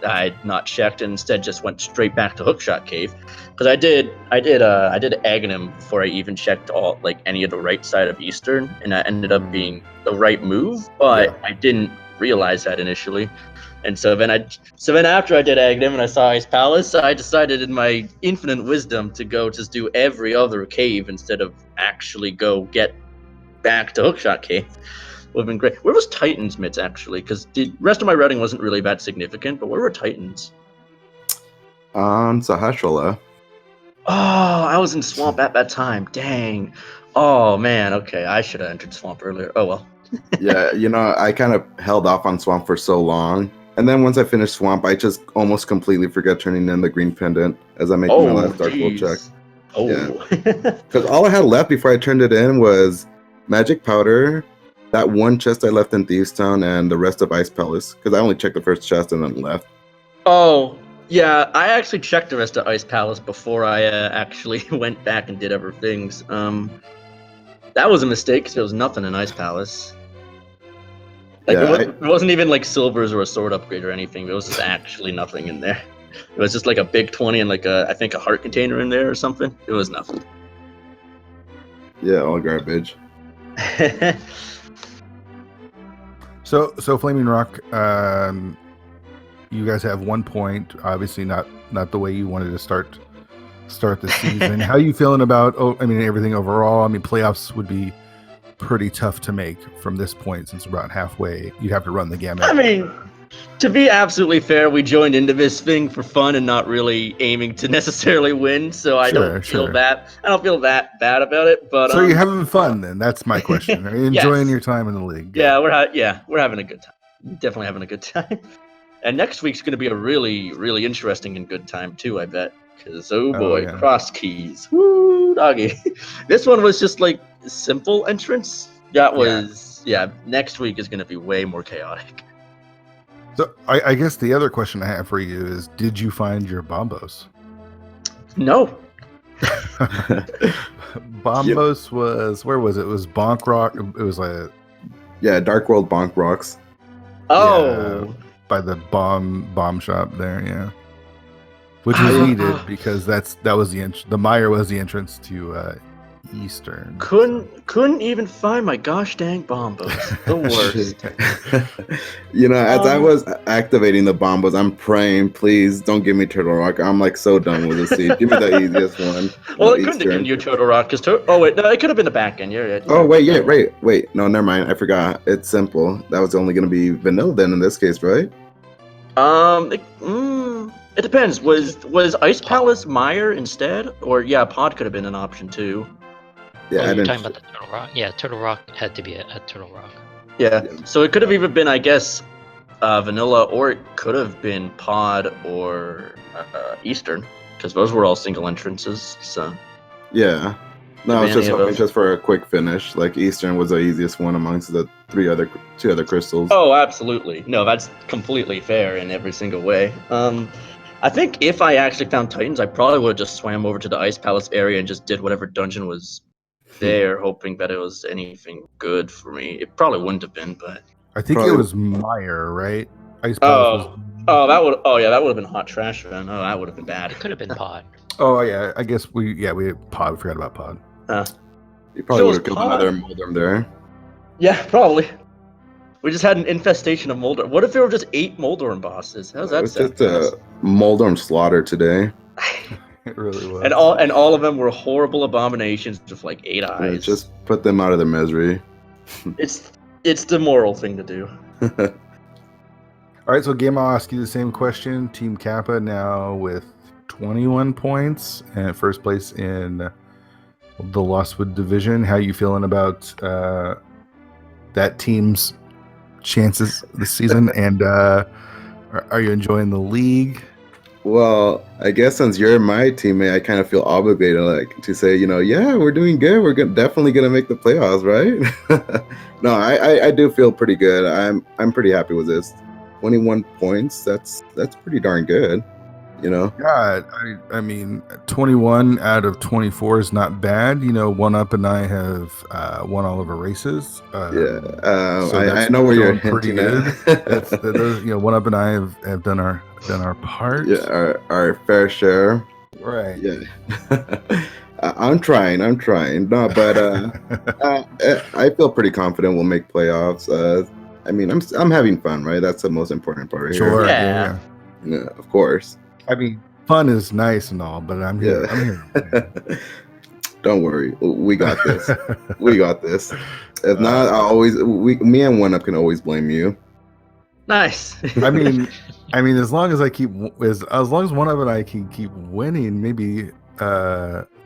had not checked, and instead just went straight back to Hookshot Cave, because I did Aghanim before I even checked any of the right side of Eastern, and that ended up being the right move, but I didn't realize that initially. And so then after I did Aghanim and I saw Ice Palace, I decided in my infinite wisdom to go just do every other cave instead of actually go get back to Hookshot Cave. Would have been great. Where was Titan's Mitts, actually? Because the rest of my routing wasn't really that significant, but where were Titans? On Sahasrara. Oh, I was in Swamp at that time. Dang. Oh, man. Okay, I should have entered Swamp earlier. Oh, well. Yeah, you know, I kind of held off on Swamp for so long. And then once I finished Swamp, I just almost completely forgot turning in the green pendant as I make my last Dark World check. Oh. Because all I had left before I turned it in was Magic Powder, that one chest I left in Thieves Town, and the rest of Ice Palace. Because I only checked the first chest and then left. Oh, yeah. I actually checked the rest of Ice Palace before I actually went back and did other things. That was a mistake because there was nothing in Ice Palace. It wasn't even like silvers or a sword upgrade or anything. There was just actually nothing in there. It was just like a big 20 and I think a heart container in there or something. It was nothing. Yeah, all garbage. So FlamingRok, you guys have 1 point. Obviously, not the way you wanted to start the season. How are you feeling about? Everything overall. Playoffs would be pretty tough to make from this point, since we're about halfway. You'd have to run the gamut. To be absolutely fair, we joined into this thing for fun and not really aiming to necessarily win. So I don't feel that bad about it. But so you're having fun then? That's my question. Are you enjoying your time in the league? Yeah, we're having a good time. Definitely having a good time. And next week's going to be a really, really interesting and good time too, I bet. Because cross keys, woo, doggy. This one was just like simple entrance. That was Next week is going to be way more chaotic. So I guess the other question I have for you is, did you find your bombos? No. Bombos was, where was it? It was Bonk Rock. It was Dark World Bonk Rocks. Oh, by the bomb shop there, yeah. Which was needed because that was the Mire was the entrance to Eastern. Couldn't even find my gosh dang bombos. The worst. As I was activating the bombos, I'm praying, please don't give me Turtle Rock. I'm like so done with this seed. Give me the easiest one. Well, it couldn't have been you, Turtle Rock, because it could have been the back end. Yeah. Oh wait, wait. No, never mind. I forgot. It's simple. That was only going to be vanilla then in this case, right? It depends. Was Ice Palace Mire instead, or Pod could have been an option too. Yeah, you're talking about the Turtle Rock. Yeah, Turtle Rock had to be a Turtle Rock. Yeah, so it could have even been, I guess, vanilla, or it could have been Pod or Eastern, because those were all single entrances. So yeah, no, I was just hoping just for a quick finish. Like Eastern was the easiest one amongst the two other crystals. Oh, absolutely. No, that's completely fair in every single way. I think if I actually found Titans, I probably would have just swam over to the Ice Palace area and just did whatever dungeon was there, hoping that it was anything good for me. It probably wouldn't have been, but I think it was Mire, right? Ice Palace that would have been hot trash then. Oh, that would have been bad. It could have been Pod. Oh yeah, I guess we had Pod. We forgot about Pod. You probably would have killed another Moldorm there. Yeah, probably. We just had an infestation of Moldorm. What if there were just 8 Moldorm bosses? How's that It's sound? just a Moldorm slaughter today. It really was. And all of them were horrible abominations with like 8 eyes. Just put them out of their misery. It's the moral thing to do. All right, so game, I'll ask you the same question. Team Kappa now with 21 points and first place in the Lostwood division. How you feeling about that team's chances this season? And are you enjoying the league? Well, I guess since you're my teammate, I kind of feel obligated, like, to say, yeah, we're doing good. We're definitely gonna make the playoffs, right? No, I do feel pretty good. I'm pretty happy with this. 21 points. That's pretty darn good. Yeah, I mean, 21 out of 24 is not bad. One Up and I have won all of our races. I know where you're pretty hinting good. at. One Up and I have done our part. Yeah, our fair share. Right. Yeah. I'm trying. No, but I feel pretty confident we'll make playoffs. I mean, I'm having fun, right? That's the most important part right Sure. Yeah. here. Yeah, of course. I mean, fun is nice and all, but I'm here. Yeah. I'm here. Don't worry, we got this. We got this. If not, me and One Up can always blame you. Nice. I mean, as long as as long as One Up and I can keep winning, maybe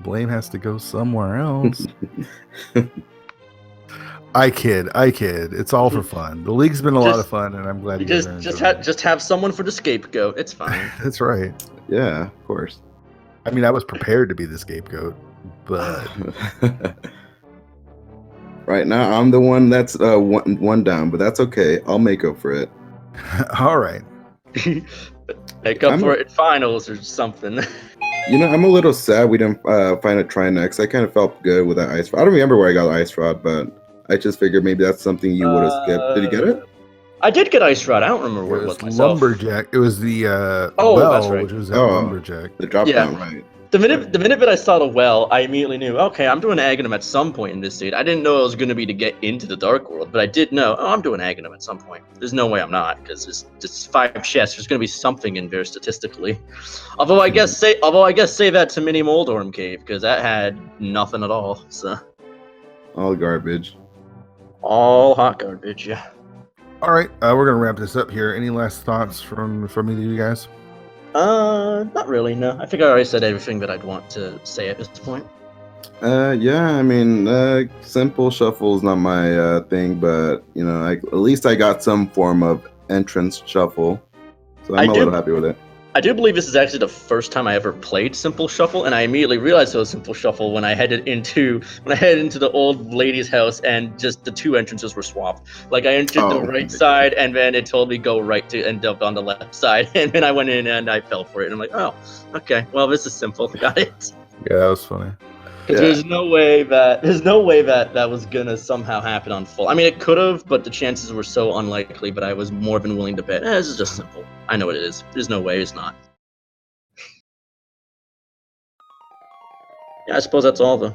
blame has to go somewhere else. I kid. It's all for fun. The league's been a lot of fun, and I'm glad you guys are just have someone for the scapegoat. It's fine. That's right. Yeah, of course. I mean, I was prepared to be the scapegoat, but right now I'm the one that's one down, but that's okay. I'll make up for it. all right. Make up for it in finals or something. I'm a little sad we didn't find a Trinex. I kind of felt good with that ice rod. I don't remember where I got the ice rod, but I just figured maybe that's something you would have skipped. Did you get it? I did get ice rod. I don't remember where it was myself. Lumberjack. It was the that's right. which was at Lumberjack. The drop down, right? The minute that I saw the well, I immediately knew, okay, I'm doing Aghanim at some point in this state. I didn't know it was going to be to get into the Dark World, but I did know, I'm doing Aghanim at some point. There's no way I'm not, because it's 5 chests. There's going to be something in there statistically. Although I guess say that to Mini Moldorm Cave, because that had nothing at all. So all garbage. All hot garbage, yeah. All right, we're gonna wrap this up here. Any last thoughts from either of you guys? Not really. No, I think I already said everything that I'd want to say at this point. Yeah. I mean, simple shuffle is not my thing, but at least I got some form of entrance shuffle, so I'm a little happy with it. I do believe this is actually the first time I ever played Simple Shuffle, and I immediately realized it was Simple Shuffle when I headed into the old lady's house, and just the 2 entrances were swapped. Like I entered the right side, and then it told me go right to end up on the left side, and then I went in and I fell for it. And I'm like, oh, okay, well this is simple. Got it. Yeah, that was funny. Because there's no way that was gonna somehow happen on full. I mean, it could have, but the chances were so unlikely. But I was more than willing to bet. This is just simple. I know what it is. There's no way it's not. Yeah, I suppose that's all though.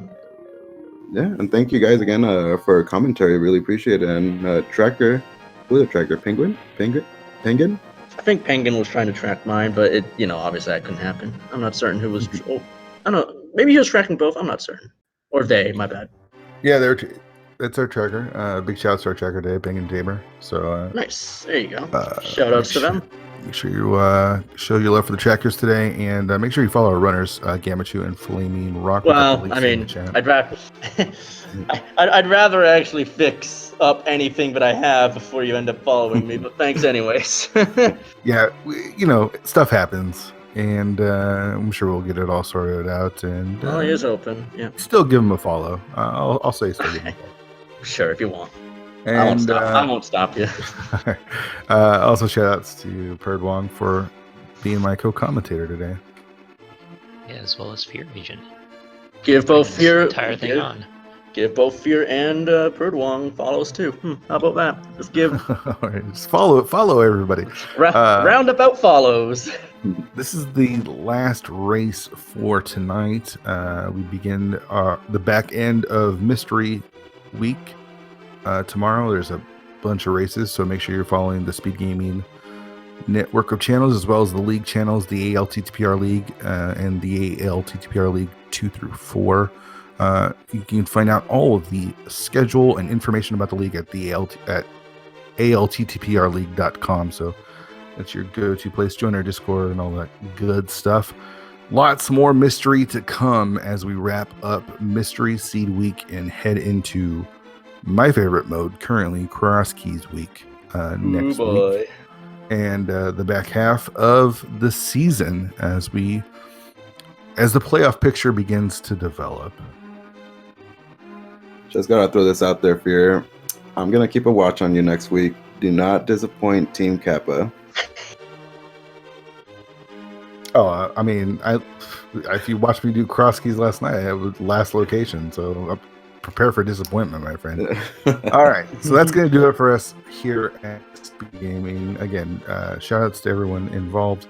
Yeah, and thank you guys again for commentary. Really appreciate it. And Tracker, who's the Tracker? Penguin? I think Penguin was trying to track mine, but it, obviously that couldn't happen. I'm not certain who was. I don't know. Maybe he was tracking both. I'm not certain. Or they. My bad. Yeah, that's our tracker. Big shouts to our tracker today, Penguin Tamer. So nice. There you go. Shout outs to them. Make sure you show your love for the trackers today, and make sure you follow our runners, Gammachuu and FlamingRok. Well, I mean, I'd rather actually fix up anything that I have before you end up following me. But thanks anyways. Yeah, stuff happens, and I'm sure we'll get it all sorted out. And he is open. Yeah. Still give him a follow. I'll say still give him a follow. Sure, if you want. And, I won't stop you. Also, shout outs to Perd Wong for being my co-commentator today. Yeah, as well as Fear Agent. Give both Fear entire thing on. Give both Fear and Perd Wong follows too. How about that? Just give. All right, just follow everybody. Roundabout follows. This is the last race for tonight. We begin the back end of Mystery Week. Tomorrow there's a bunch of races, so make sure you're following the Speed Gaming network of channels, as well as the league channels, the ALTTPR League and the ALTTPR League 2 through 4. You can find out all of the schedule and information about the league at ALTTPRleague.com. So that's your go-to place. Join our Discord and all that good stuff. Lots more mystery to come as we wrap up Mystery Seed Week and head into my favorite mode currently, Cross Keys Week, next week. And the back half of the season as the playoff picture begins to develop. Just gotta throw this out there for you. I'm gonna keep a watch on you next week. Do not disappoint Team Kappa. Oh, I mean, if you watched me do cross keys last night, I was last location, so prepare for disappointment, my friend. All right, so that's going to do it for us here at Speed Gaming. Again, shout outs to everyone involved.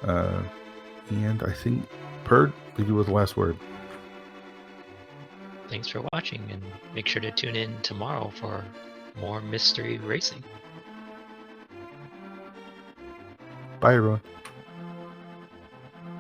And I think, Perd, leave you with the last word. Thanks for watching, and make sure to tune in tomorrow for more mystery racing. Bye, everyone.